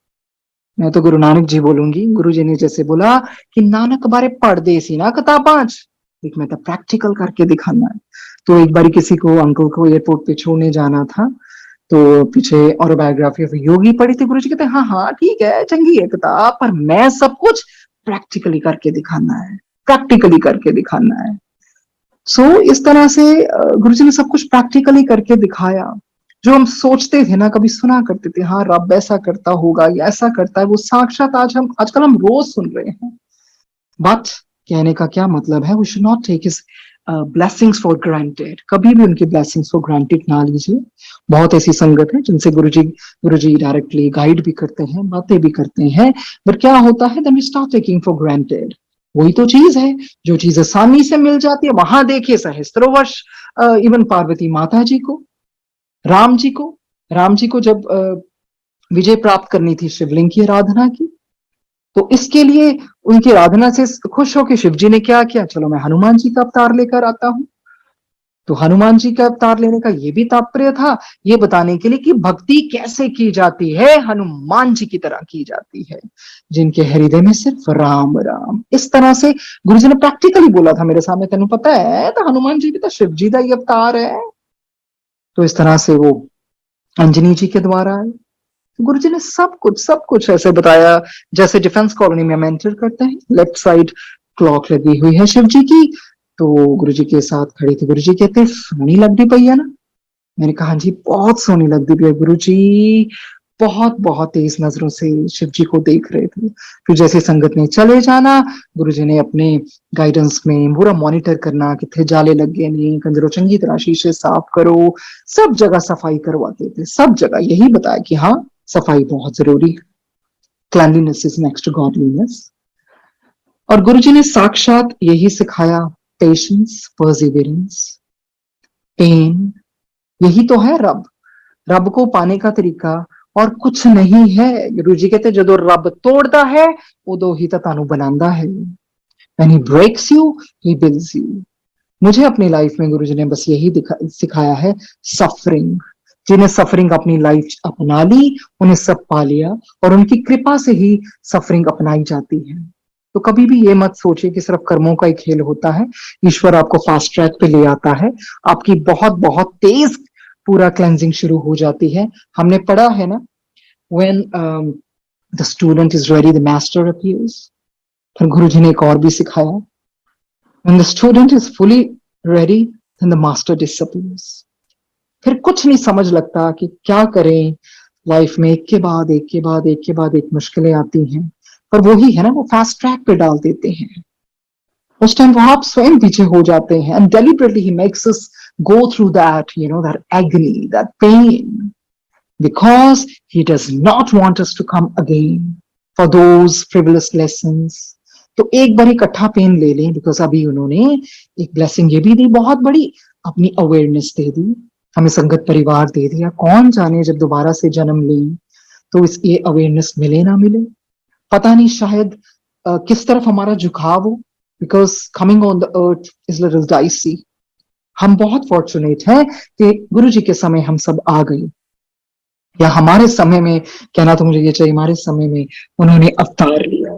मैं तो गुरु नानक जी बोलूंगी। गुरुजी ने जैसे बोला कि नानक बारे पढ़ते सी ना किताबां च, लेकिन मैं तो प्रैक्टिकल करके दिखाना है। तो एक बार किसी को अंकल को एयरपोर्ट पे छोड़ने जाना था, तो पीछे ऑटोबायोग्राफी ऑफ योगी पढ़ी थी। गुरुजी कहते हाँ हाँ ठीक है, चंगी है किताब, पर मैं सब कुछ प्रैक्टिकली करके दिखाना है, प्रैक्टिकली करके दिखाना है। सो इस तरह से गुरुजी ने सब कुछ प्रैक्टिकली करके दिखाया। जो हम सोचते थे ना, कभी सुना करते थे हाँ रब ऐसा करता होगा या ऐसा करता है, वो साक्षात आजकल हम रोज सुन रहे हैं। बट कहने का क्या मतलब है, we should not take his blessings for granted. कभी भी उनकी ब्लेसिंग्स फॉर ग्रांटेड ना लीजिए। बहुत ऐसी संगत है जिनसे गुरुजी डायरेक्टली गाइड भी करते हैं, बातें भी करते हैं, बट क्या होता है, then we start taking for granted. वही तो चीज है, जो चीज आसानी से मिल जाती है। वहां देखिए सहस्त्रों वर्ष, इवन पार्वती माता जी को, राम जी को जब विजय प्राप्त करनी थी शिवलिंग की आराधना की, तो इसके लिए उनकी आराधना से खुश होकर शिव जी ने क्या किया, चलो मैं हनुमान जी का अवतार लेकर आता हूं। तो हनुमान जी का अवतार लेने का ये भी तात्पर्य था, ये बताने के लिए कि भक्ति कैसे की जाती है, हनुमान जी की तरह की जाती है, जिनके हृदय में सिर्फ राम राम। इस तरह से गुरु जी ने प्रैक्टिकली बोला था मेरे सामने, तेन पता है तो हनुमान जी भी तो शिव जी का ही अवतार है। तो इस तरह से वो अंजनी जी के द्वारा आए। तो गुरु जी ने सब कुछ ऐसे बताया जैसे डिफेंस कॉलोनी में हम एंटर करते हैं, लेफ्ट साइड क्लॉक लगी हुई है शिव जी की। तो गुरु जी के साथ खड़ी थी, गुरु जी कहते सोनी लगती पई है ना। मैंने कहा जी बहुत सोनी लगती पई है गुरु जी। बहुत बहुत तेज नजरों से शिव जी को देख रहे थे। फिर जैसे संगत ने चले जाना, गुरु जी ने अपने गाइडेंस में पूरा मॉनिटर करना, कितने जाले लग गए नहीं, कंजरों चंगी तरह शीशे साफ करो, सब जगह सफाई करवाते थे, सब जगह यही बताया कि हाँ सफाई बहुत जरूरी है, cleanliness is next to godliness. और गुरुजी ने साक्षात यही सिखाया, पेशेंस, परसिवियरेंस, पेन, यही तो है रब। रब को पाने का तरीका और कुछ नहीं है। गुरु जी कहते जो रब तोड़ता है उदो ही तानू बनांदा है। When he breaks you, he builds you. मुझे अपनी लाइफ में गुरु जी ने बस यही सिखाया है, सफरिंग। जिन्हें सफरिंग अपनी लाइफ अपना ली, उन्हें सब पा लिया, और उनकी कृपा से ही सफरिंग अपनाई जाती है। तो कभी भी ये मत सोचिए कि सिर्फ कर्मों का ही खेल होता है। ईश्वर आपको फास्ट ट्रैक पे ले आता है, आपकी बहुत बहुत तेज पूरा क्लेंजिंग शुरू हो जाती है। हमने पढ़ा है ना, when the student is ready, the master appears। फिर गुरु जी ने एक और भी सिखाया, when the student is fully ready, then the master disappears। फिर कुछ नहीं समझ लगता कि क्या करें। लाइफ में एक के बाद एक के बाद एक के बाद एक मुश्किलें आती हैं, पर वही है ना, वो फास्ट ट्रैक पे डाल देते हैं। उस टाइम वो आप स्वयं पीछे हो जाते हैं, and deliberately he makes us go through that, that agony, that pain, because he does not want us to come again for those frivolous lessons। तो एक बार इकट्ठा पेन ले लें, बिकॉज अभी उन्होंने एक ब्लेसिंग ये भी दी बहुत बड़ी, अपनी अवेयरनेस दे दी, हमें संगत परिवार दे दिया। कौन जाने जब दोबारा से जन्म लें तो इस ये अवेयरनेस मिले ना मिले, पता नहीं। शायद किस तरफ हमारा झुकाव हो, because coming on the earth is little dicey. हम बहुत फॉर्चुनेट हैं कि गुरु जी के समय हम सब आ गए, या हमारे समय में, कहना तो मुझे ये चाहिए, हमारे समय में उन्होंने अवतार लिया।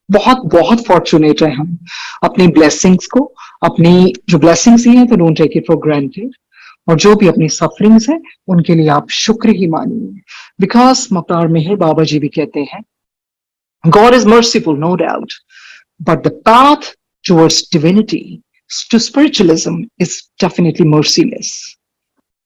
बहुत बहुत फॉर्चुनेट है हम अपनी ब्लेसिंग्स को, अपनी जो ब्लेसिंग्स ही हैं तो don't take it for granted, और जो भी अपनी सफरिंग्स है उनके लिए आप शुक्र ही मानिए। बिकॉज मकतार मेहर बाबा जी भी कहते हैं, God is merciful no doubt, but the path towards divinity to spiritualism is definitely merciless.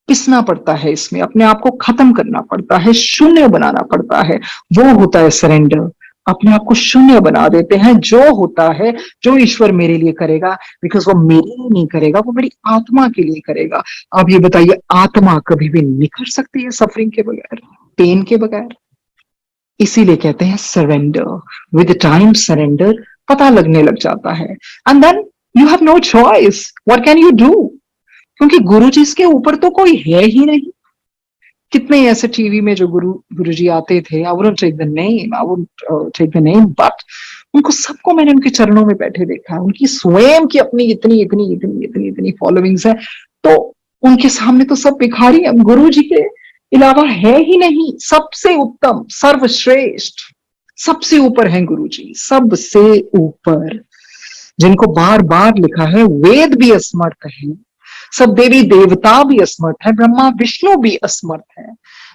पिसना पड़ता है इसमें, अपने आप को खत्म करना पड़ता है, शून्य बनाना पड़ता है। वो होता है सरेंडर। अपने आप को शून्य बना देते हैं। जो होता है, जो ईश्वर मेरे लिए करेगा, बिकॉज वो मेरे लिए नहीं करेगा, वो मेरी आत्मा के लिए करेगा। आप ये बताइए, आत्मा कभी भी निखर सकती है सफरिंग के बगैर, पेन के बगैर? इसीलिए कहते हैं सरेंडर। विद टाइम सरेंडर पता लगने लग जाता है, and then you have no choice, what can you do? क्योंकि गुरु जी के ऊपर तो कोई है ही नहीं। कितने ऐसे टीवी में जो गुरु जी आते थे, I wouldn't take the name, but उनको सबको मैंने उनके चरणों में बैठे देखा है। उनकी स्वयं की अपनी इतनी इतनी इतनी इतनी इतनी फॉलोइंग्स है, तो उनके सामने तो सब भिखारी हैं। गुरु जी के अलावा है ही नहीं। सबसे उत्तम, सर्वश्रेष्ठ, सबसे ऊपर है गुरु जी, सबसे ऊपर, जिनको बार बार लिखा है वेद भी असमर्थ है, सब देवी देवता भी असमर्थ है, ब्रह्मा विष्णु भी असमर्थ है।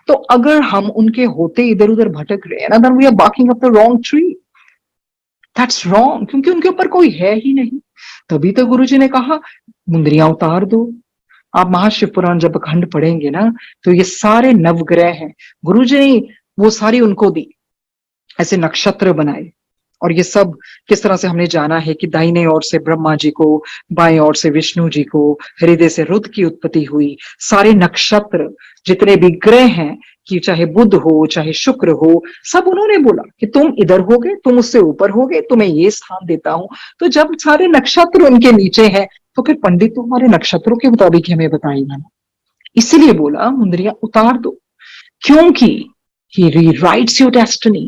तो अगर हम उनके होते इधर उधर भटक रहे हैं ना, then we are barking up the wrong tree. That's wrong, क्योंकि उनके ऊपर कोई है ही नहीं। तभी तो गुरुजी ने कहा मुंदरियां उतार दो। आप महाशिव पुराण जब अखंड पढ़ेंगे ना, तो ये सारे नवग्रह हैं, गुरुजी ने वो सारी उनको दी, ऐसे नक्षत्र बनाए। और ये सब किस तरह से हमने जाना है कि दाहिने ओर से ब्रह्मा जी को, बाएं ओर से विष्णु जी को, हृदय से रुद्र की उत्पत्ति हुई। सारे नक्षत्र जितने भी ग्रह हैं, कि चाहे बुध हो चाहे शुक्र हो, सब उन्होंने बोला कि तुम इधर होगे, तुम उससे ऊपर होगे, तुम्हें ये स्थान देता हूं। तो जब सारे नक्षत्र उनके नीचे हैं, तो फिर पंडित तो हमारे नक्षत्रों के मुताबिक हमें बताएगा ना। इसीलिए बोला मुंदरियां उतार दो, क्योंकि he rewrites your destiny,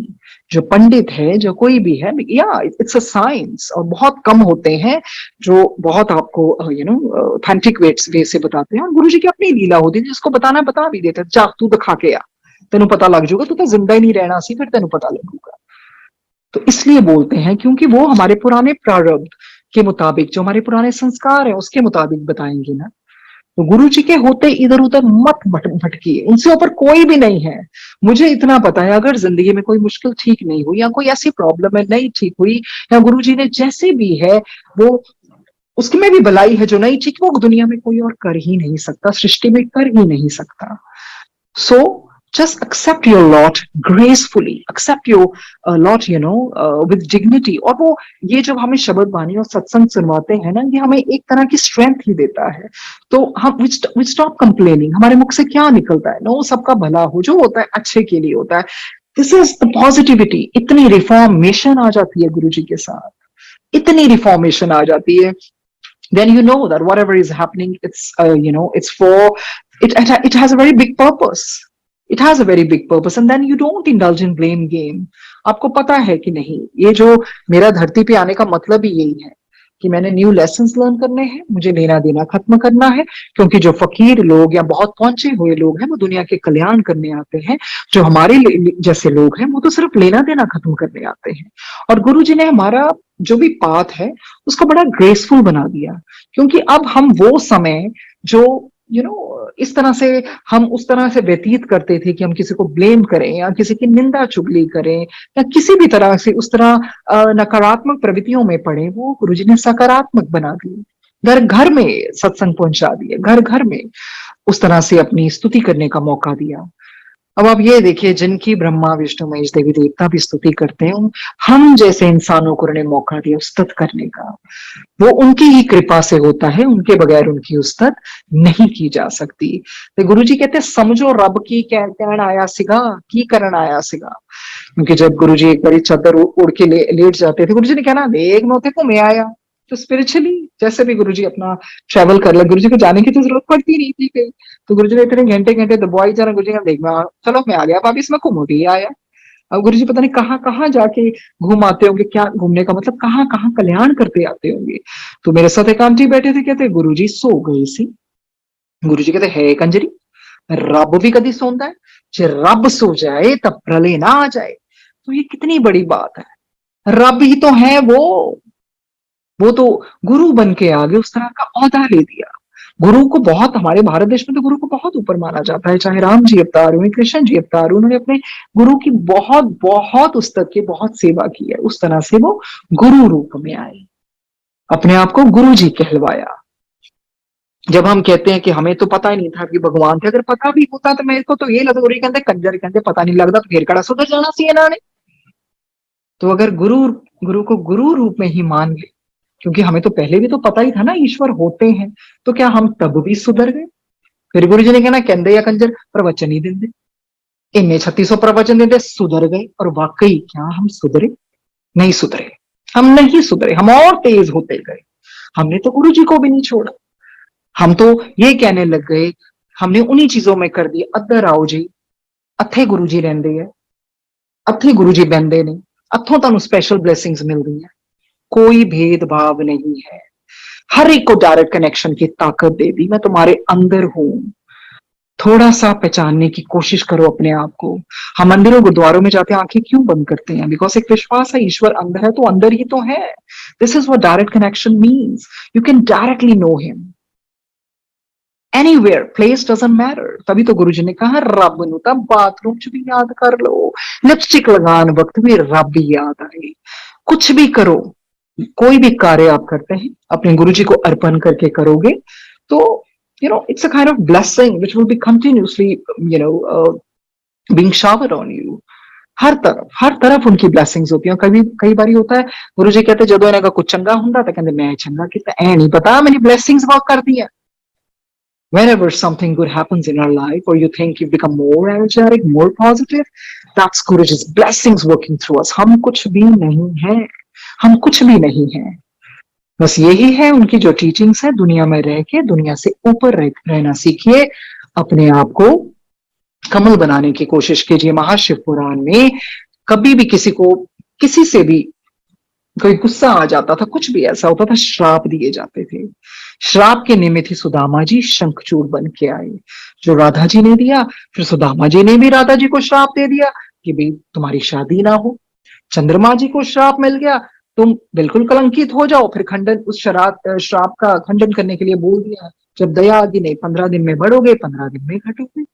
जो पंडित है, जो कोई भी है, या इट्स अ साइंस, और बहुत कम होते हैं जो बहुत आपको ऑथेंटिक वे से बताते हैं। और गुरु जी की अपनी लीला होती है, जिसको बताना बता भी देते, जा तू दिखा के आ, तेन पता लग जाऊगा, तू तो जिंदा ही नहीं रहना सी, फिर तेन पता लगूगा। तो इसलिए बोलते हैं क्योंकि वो हमारे पुराने प्रारब्ध के मुताबिक, जो हमारे पुराने संस्कार है उसके मुताबिक बताएंगे ना। तो गुरु जी के होते इधर उधर मत भटकिए, उनसे ऊपर कोई भी नहीं है। मुझे इतना पता है, अगर जिंदगी में कोई मुश्किल ठीक नहीं हुई, या कोई ऐसी प्रॉब्लम है नहीं ठीक हुई, या गुरु जी ने जैसे भी है वो, उसकी में भी भलाई है जो नहीं ठीक, वो दुनिया में कोई और कर ही नहीं सकता, सृष्टि में कर ही नहीं सकता। सो just accept your lot gracefully, accept your lot, with dignity। और वो ये जब हमें शब्द वाणी और सत्संग सुनवाते हैं ना, ये हमें एक तरह की स्ट्रेंथ ही देता है। तो हम we stop complaining। हमारे मुख से क्या निकलता है, नो सबका भला हो, जो होता है अच्छे के लिए होता है। This is the positivity. इतनी रिफॉर्मेशन आ जाती है गुरु जी के साथ, इतनी रिफॉर्मेशन आ जाती है। Then you know that whatever is happening, it's for it has a very big purpose। It has a very big purpose, and then you don't indulge in blame game। आपको पता है कि नहीं, ये जो मेरा धरती पे आने का मतलब ही यही है कि मैंने न्यू लेसन्स लर्न करने हैं, मुझे लेना देना खत्म करना है। क्योंकि जो फकीर लोग या बहुत पहुंचे हुए लोग हैं वो दुनिया के कल्याण करने आते हैं, जो हमारे जैसे लोग हैं वो तो सिर्फ लेना देना खत्म करने आते हैं। और गुरु जी ने हमारा जो भी पाथ है उसको बड़ा ग्रेसफुल बना दिया। क्योंकि अब हम वो समय जो इस तरह से हम उस तरह से व्यतीत करते थे कि हम किसी को ब्लेम करें या किसी की निंदा चुगली करें या किसी भी तरह से उस तरह नकारात्मक प्रवृत्तियों में पड़े, वो गुरुजी ने सकारात्मक बना दी। घर घर में सत्संग पहुंचा दिए, घर घर में उस तरह से अपनी स्तुति करने का मौका दिया। अब आप ये देखिए, जिनकी ब्रह्मा विष्णु महेश देवी देवता भी स्तुति करते हैं, हम जैसे इंसानों को उन्हें मौका दिया स्तुत करने का, वो उनकी ही कृपा से होता है, उनके बगैर उनकी उस्तत नहीं की जा सकती। तो गुरु जी कहते हैं समझो रब की कहन आया सिगा, की करण आया सिगा। क्योंकि जब गुरु जी एक बारी चादर उड़ के लेट जाते थे, गुरु जी ने कहना देख मैं उसे घूमे आया। तो स्पिरिचुअली जैसे भी गुरु जी अपना ट्रेवल कर ले, गुरु जी को जाने की तो जरूरत पड़ती नहीं थी कहीं। तो गुरु जी ने इतने घंटे घंटे दबाई जाना, गुरु जी ने देख मैं चलो मैं आ गया वापिस, मैं घूम के आया। अब गुरु जी पता नहीं कहाँ कहाँ जाके घूम आते होंगे, क्या घूमने का मतलब कहाँ कहाँ कल्याण करते आते होंगे। तो मेरे साथ एक आंटी बैठे थे, कहते गुरु जी सो गई सी। गुरु जी कहते है कंजरी, रब भी कभी सोता है, जे रब सो जाए तब प्रलय ना आ जाए। तो ये कितनी बड़ी बात है, रब ही तो है वो तो गुरु बन के आगे उस तरह का औहदा ले दिया। गुरु को बहुत, हमारे भारत देश में तो गुरु को बहुत ऊपर माना जाता है, चाहे राम जी अवतार हुए, कृष्ण जी अवतार, उन्होंने अपने गुरु की बहुत बहुत उस तक की बहुत सेवा की है। उस तरह से वो गुरु रूप में आए, अपने आप को गुरु जी कहलवाया। जब हम कहते हैं कि हमें तो पता ही नहीं था कि भगवान थे, अगर पता भी होता तो मेरे को तो ये लगता, गुरु कहते कंजर कहते पता नहीं लगता तो फिर कड़ा सुधर जाना सी इन्होंने। तो अगर गुरु को गुरु रूप में ही मान ले, क्योंकि हमें तो पहले भी तो पता ही था ना ईश्वर होते हैं, तो क्या हम तब भी सुधर गए? फिर गुरु जी ने कहना कहते या कंजर प्रवचन ही देंगे, इन्हें 3600 प्रवचन देते, सुधर गए। और वाकई क्या हम सुधरे? नहीं सुधरे, हम नहीं सुधरे, हम और तेज होते गए। हमने तो गुरु जी को भी नहीं छोड़ा, हम तो ये कहने लग गए, हमने उन्हीं चीजों में कर दिया, अद्धर आओ जी अथे गुरु जी रहंदे है, अथे गुरु जी बहते ने, अथों तुहानू स्पेशल ब्लेसिंग्स मिलती है। कोई भेदभाव नहीं है, हर एक को डायरेक्ट कनेक्शन की ताकत दे दी, मैं तुम्हारे अंदर हूं। थोड़ा सा पहचानने की कोशिश करो अपने आप को। हम मंदिरों गुरुद्वारों में जाते हैं, आंखें क्यों बंद करते हैं? बिकॉज एक विश्वास है ईश्वर अंदर है, तो अंदर ही तो है। This is what direct connection means, you can directly know him anywhere, place doesn't matter. तभी तो गुरु जी ने कहा रब नू तां बाथरूम च भी याद कर लो, लिपस्टिक लगान वक्त भी रब ही याद आए। कुछ भी करो, कोई भी कार्य आप करते हैं अपने गुरु जी को अर्पण करके करोगे, तो it's a kind of blessing which will be continuously being showered on you। हर तरफ उनकी ब्लेसिंग्स होती हैं। कई बारी होता है गुरु जी कहते जदों इन्हां दा कुछ चंगा हुंदा तो कहंदे मैं चंगा कीता, ऐ नहीं पता मेरी ब्लेसिंग्स वर्क करती है। Whenever something good happens in our life, or you think you've become more energetic, more positive, that's Guruji's blessings working through us। हम कुछ भी नहीं है, हम कुछ भी नहीं है, बस यही है उनकी जो टीचिंग्स है। दुनिया में रह के दुनिया से ऊपर रहना सीखिए, अपने आप को कमल बनाने की कोशिश कीजिए। महाशिव पुराण में कभी भी किसी को, किसी से भी कोई गुस्सा आ जाता था, कुछ भी ऐसा होता था, श्राप दिए जाते थे। श्राप के निमित्त ही सुदामा जी शंखचूड़ बन के आए, जो राधा जी ने दिया। फिर सुदामा जी ने भी राधा जी को श्राप दे दिया कि भाई तुम्हारी शादी ना हो। चंद्रमा जी को श्राप मिल गया, तुम बिल्कुल कलंकित हो जाओ। फिर खंडन, उस श्राप का खंडन करने के लिए बोल दिया, जब दया आदि नहीं 15 दिन में बढ़ोगे, 15 दिन में घटोगे।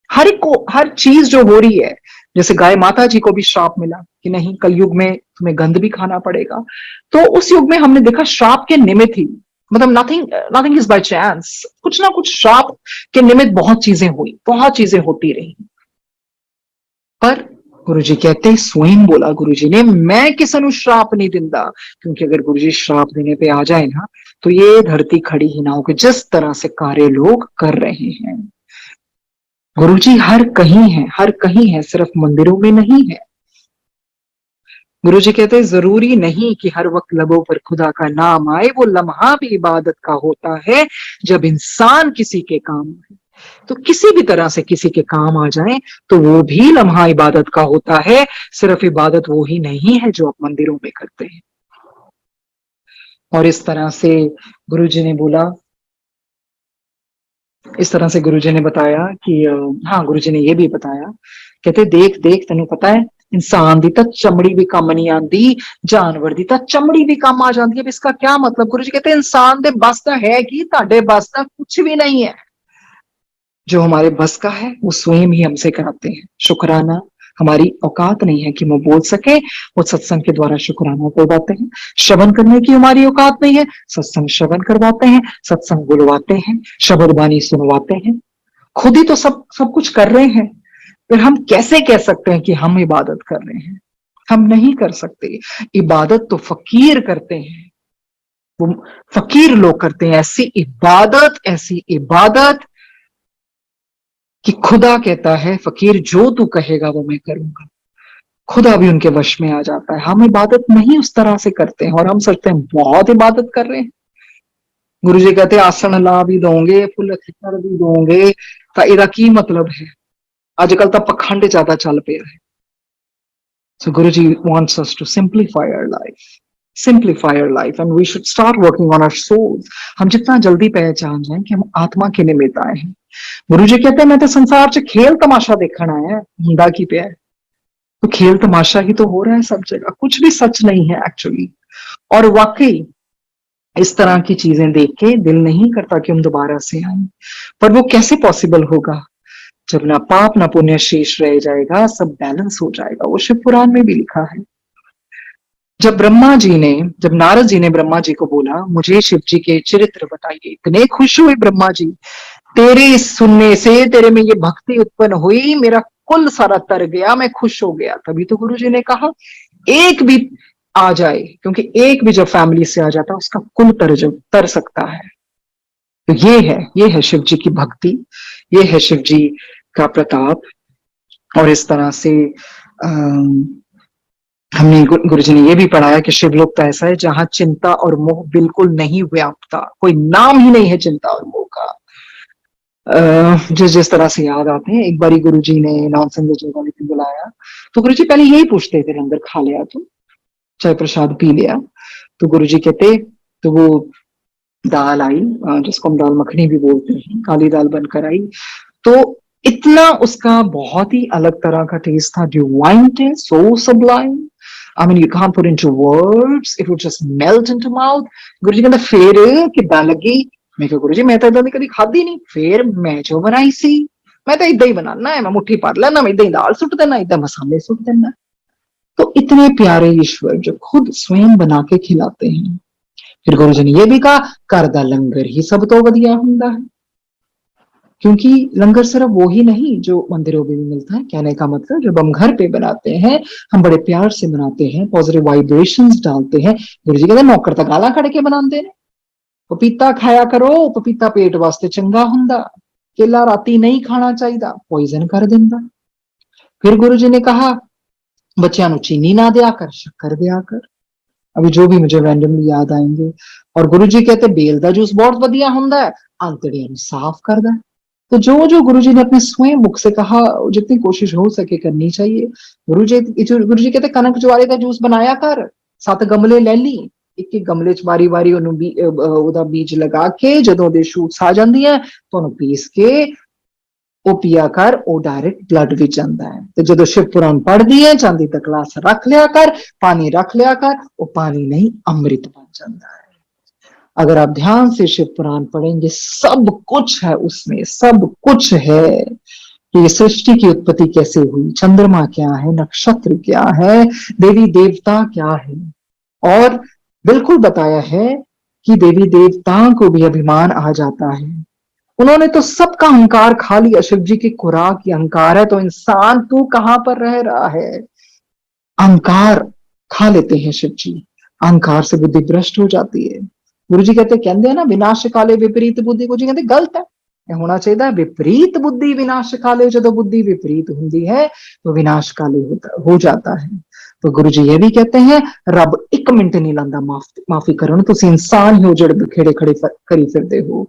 हर एक को, हर चीज जो हो रही है, जैसे गाय माता जी को भी श्राप मिला कि नहीं कलयुग में तुम्हें गंध भी खाना पड़ेगा। तो उस युग में हमने देखा श्राप के निमित्त ही, मतलब nothing nothing is by chance, कुछ ना कुछ श्राप के निमित्त बहुत चीजें हुई, बहुत चीजें होती रही। पर गुरुजी कहते स्वयं बोला गुरुजी ने, मैं किसी ਨੂੰ श्राप नहीं दिंदा। क्योंकि अगर गुरुजी श्राप देने पे आ जाए ना, तो ये धरती खड़ी ही ना होगी, जिस तरह से कार्य लोग कर रहे हैं। गुरुजी हर कहीं है, हर कहीं है, सिर्फ मंदिरों में नहीं है। गुरुजी कहते जरूरी नहीं कि हर वक्त लबों पर खुदा का नाम आए, वो लम्हा भी इबादत का होता है जब इंसान किसी के काम आए। तो किसी भी तरह से किसी के काम आ जाए तो वो भी लम्हा इबादत का होता है। सिर्फ इबादत वो ही नहीं है जो आप मंदिरों में करते हैं। और इस तरह से गुरुजी ने बोला, इस तरह से गुरुजी ने बताया कि हाँ, गुरुजी ने ये भी बताया, कहते देख देख तेन पता है इंसान दी तो चमड़ी भी कम नहीं आती, जानवर दी तो चमड़ी भी कम आ जाती है। इसका क्या मतलब? गुरुजी कहते इंसान दे बस का है कि ताडे बस का कुछ भी नहीं है। जो हमारे बस का है वो स्वयं ही हमसे कराते हैं। शुक्राना हमारी औकात नहीं है कि हम बोल सके, वो सत्संग के द्वारा शुक्राना करवाते हैं। श्रवण करने की हमारी औकात नहीं है, सत्संग श्रवण करवाते हैं, सत्संग बुलवाते हैं, शब्द बानी सुनवाते हैं। खुद ही तो सब सब कुछ कर रहे हैं, फिर हम कैसे कह सकते हैं कि हम इबादत कर रहे हैं? हम नहीं कर सकते। इबादत तो फकीर करते हैं, वो फकीर लोग करते हैं ऐसी इबादत, ऐसी इबादत कि खुदा कहता है फकीर जो तू कहेगा वो मैं करूंगा। खुदा भी उनके वश में आ जाता है। हम इबादत नहीं उस तरह से करते हैं, और हम सोचते हैं बहुत इबादत कर रहे हैं। गुरु जी कहते आसन ला भी दोगे, फुल खिचड़ भी दोगे, तो ਇਹਦਾ की मतलब है? आजकल तो पखंड ज्यादा चल पे है। So Guruji wants us to simplify our life, simplify our life, and we should start working on our souls. हम जितना जल्दी पहचान जाएं कि हम आत्मा के निमित्त आए हैं। गुरुजी कहते हैं मैं तो संसार च खेल तमाशा देखना आया, मुंडा की पे है। तो खेल तमाशा ही तो हो रहा है सब जगह, कुछ भी सच नहीं है एक्चुअली। और वाकई इस तरह की चीजें देख के दिल नहीं करता कि हम दोबारा से आए। पर वो कैसे पॉसिबल होगा? जब ना पाप ना पुण्य शेष रह जाएगा, सब बैलेंस हो जाएगा। वो शिव पुराण में भी लिखा है। जब नारद जी ने ब्रह्मा जी को बोला मुझे शिव जी के चरित्र बताइए, इतने खुश हुए ब्रह्मा जी, तेरे सुनने से तेरे में ये भक्ति उत्पन्न हुई, मेरा कुल सारा तर गया, मैं खुश हो गया। तभी तो गुरु जी ने कहा एक भी आ जाए, क्योंकि एक भी जब फैमिली से आ जाता है उसका कुल तर सकता है। तो ये है शिव जी की भक्ति, ये है शिव जी का प्रताप। और इस तरह से हमने गुरु जी ने ये भी पढ़ाया कि शिवलोक तो ऐसा है जहां चिंता और मोह बिल्कुल नहीं व्यापता, कोई नाम ही नहीं है चिंता और मोह का। जिस तरह से याद आते हैं, एक बारी गुरु जी ने नॉनसेंस जगह में बुलाया, तो गुरु जी पहले यही पूछते थे लंगर खा लिया तो, चाय प्रसाद पी लिया? तो गुरु जी कहते, तो वो दाल आई जिसको हम दाल मखनी भी बोलते हैं, काली दाल बनकर आई। तो इतना उसका बहुत ही अलग तरह का टेस्ट था, divine test, so sublime. I mean, you can't put into words. It would just melt into mouth. गुरु जी कहते फिर किदा लगी? मैं क्या गुरु जी मैं तो इदा कभी खाधी नहीं। फिर मैं जो बनाई सी, मैं तो इदा ही बनाना है, मैं मुट्ठी भर लेना, मैं इदा ही दाल सुट देना, इदा मसाले सुट देना। तो इतने प्यारे ईश्वर जो खुद स्वयं बना के खिलाते हैं। फिर गुरु जी ने यह भी कहा घर दा लंगर ही सब तो वधिया हुंदा है, क्योंकि लंगर सिर्फ वो ही नहीं जो मंदिरों में भी मिलता है। कहने का मतलब जब हम घर पे बनाते हैं, हम बड़े प्यार से बनाते हैं, पॉजिटिव वाइब्रेशंस डालते हैं। गुरु जी कहते नौकर तो गाला कड़ के बनाते हैं, पपीता खाया करो, पपीता पेट वास्ते चंगा हुंदा, केला राती नहीं खाना चाहिए, पॉइजन कर दिंदा। फिर गुरु जी ने कहा बच्चों को चीनी ना दिया कर, शक्कर दिया कर। अभी जो भी मुझे रैंडमली याद आएंगे। और गुरु जी कहते बेल का जूस बहुत वधिया हुंदा है, आंतड़ियां साफ करदा। तो जो जो गुरुजी ने अपने स्वयं मुख से कहा, जितनी कोशिश हो सके करनी चाहिए। गुरुजी कहते कनक ज्वारे का जूस बनाया कर, 7 गमले ले ली, ਇੱਕ ਇੱਕ ਗਮਲੇ ਚ ਵਾਰੀ ਵਾਰੀ ਉਹਨੂੰ ਵੀ ਉਹਦਾ ਬੀਜ ਲਗਾ ਕੇ ਜਦੋਂ ਉਹਦੇ ਸ਼ੂਟਸ ਆ ਜਾਂਦੀਆਂ ਤਾਂ ਉਹਨੂੰ ਪੀਸ ਕੇ ਉਹ ਪੀਆ ਕਰ, ਉਹ ਡਾਇਰੈਕਟ ਬਲੱਡ ਵਿੱਚ ਜਾਂਦਾ ਹੈ। ਤੇ ਜਦੋਂ शिव पुराण पढ़दी है, चांदी का ग्लास रख लिया कर, पानी रख लिया कर, वो पानी नहीं अमृत बन जाता है। अगर आप ध्यान से शिव पुराण पढ़ेंगे, सब कुछ है उसमें, सब कुछ है कि ये सृष्टि की उत्पत्ति कैसे हुई, चंद्रमा क्या है, नक्षत्र क्या है, देवी देवता क्या है, और बिल्कुल बताया है कि देवी देवताओं को भी अभिमान आ जाता है। उन्होंने तो सबका अहंकार खा लिया, शिव जी की खुराक की अहंकार है, तो इंसान तू कहां पर रह रहा है। अहंकार खा लेते हैं शिव जी, अहंकार से बुद्धि भ्रष्ट हो जाती है। गुरु जी कहते हैं ना, विनाश काले विपरीत बुद्धि, गुरु जी कहते गलत है, होना चाहिए विपरीत बुद्धि विनाश काले। जो बुद्धि विपरीत होती है तो विनाश काले हो जाता है। तो गुरु जी ये भी कहते हैं, रब एक मिनट नहीं लांदा माफी करो, तुम इंसान हो जड़ खेड़े खड़े करी फिरदे हो।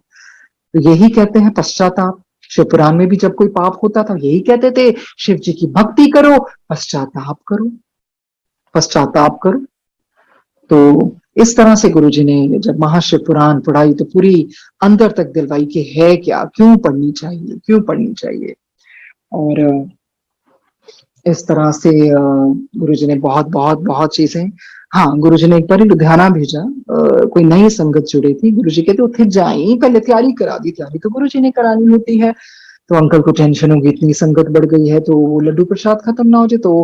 तो यही कहते हैं पश्चाताप। शिव पुराण में भी जब कोई पाप होता था यही कहते थे, शिव जी की भक्ति करो, पश्चाताप करो, पश्चाताप करो। तो इस तरह से गुरु जी ने जब महाशिव पुराण पढ़ाई तो पूरी अंदर तक दिलवाई कि है क्या, क्यों पढ़नी चाहिए, क्यों पढ़नी चाहिए। और इस तरह से गुरु जी ने बहुत बहुत बहुत चीजें, हाँ गुरु जी ने एक बार लुधियाना भेजा, कोई नई संगत जुड़ी थी, गुरु जी कहते उठे जाई, पहले तैयारी करा दी, तैयारी तो गुरु जी ने करानी होती है। तो अंकल को टेंशन होगी, इतनी संगत बढ़ गई है तो वो लड्डू प्रसाद खत्म ना हो जाए। तो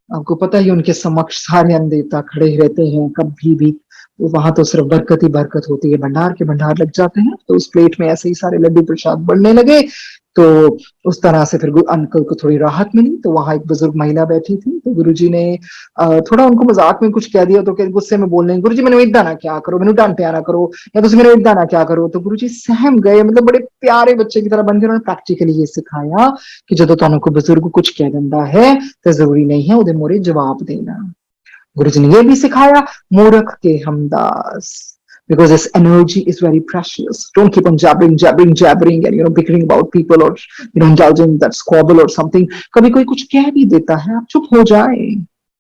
आपको पता ही उनके समक्ष सारे अन्य देवता खड़े रहते हैं कभी भी, तो वहां तो सिर्फ बरकत ही बरकत होती है, भंडार के भंडार लग जाते हैं। तो उस प्लेट में ऐसे ही सारे लड्डू प्रसाद बढ़ने लगे। तो उस तरह से फिर अंकल को थोड़ी राहत मिली। तो वहां एक बुजुर्ग महिला बैठी थी, तो गुरुजी ने थोड़ा उनको मजाक में कुछ कह दिया, तो गुस्से में बोलने, गुरुजी मैंने इदा ना क्या करो, मैंने डांटिया ना करो, या तो मैंने इदा ना क्या करो। तो गुरुजी सहम गए, मतलब बड़े प्यारे बच्चे की तरह बन गए। उन्होंने प्रैक्टिकली ये सिखाया कि जो तुहानू कोई बुजुर्ग कुछ कह दिंदा है तो जरूरी नहीं है ਉਹਦੇ ਮੂਹਰੇ जवाब देना। गुरुजी ने ये भी सिखाया, मूर्ख के हमदास, because this energy is very precious. Don't keep on jabbering and bickering about people or indulging that squabble or something. कभी कोई कुछ कह भी देता है, आप चुप हो जाए,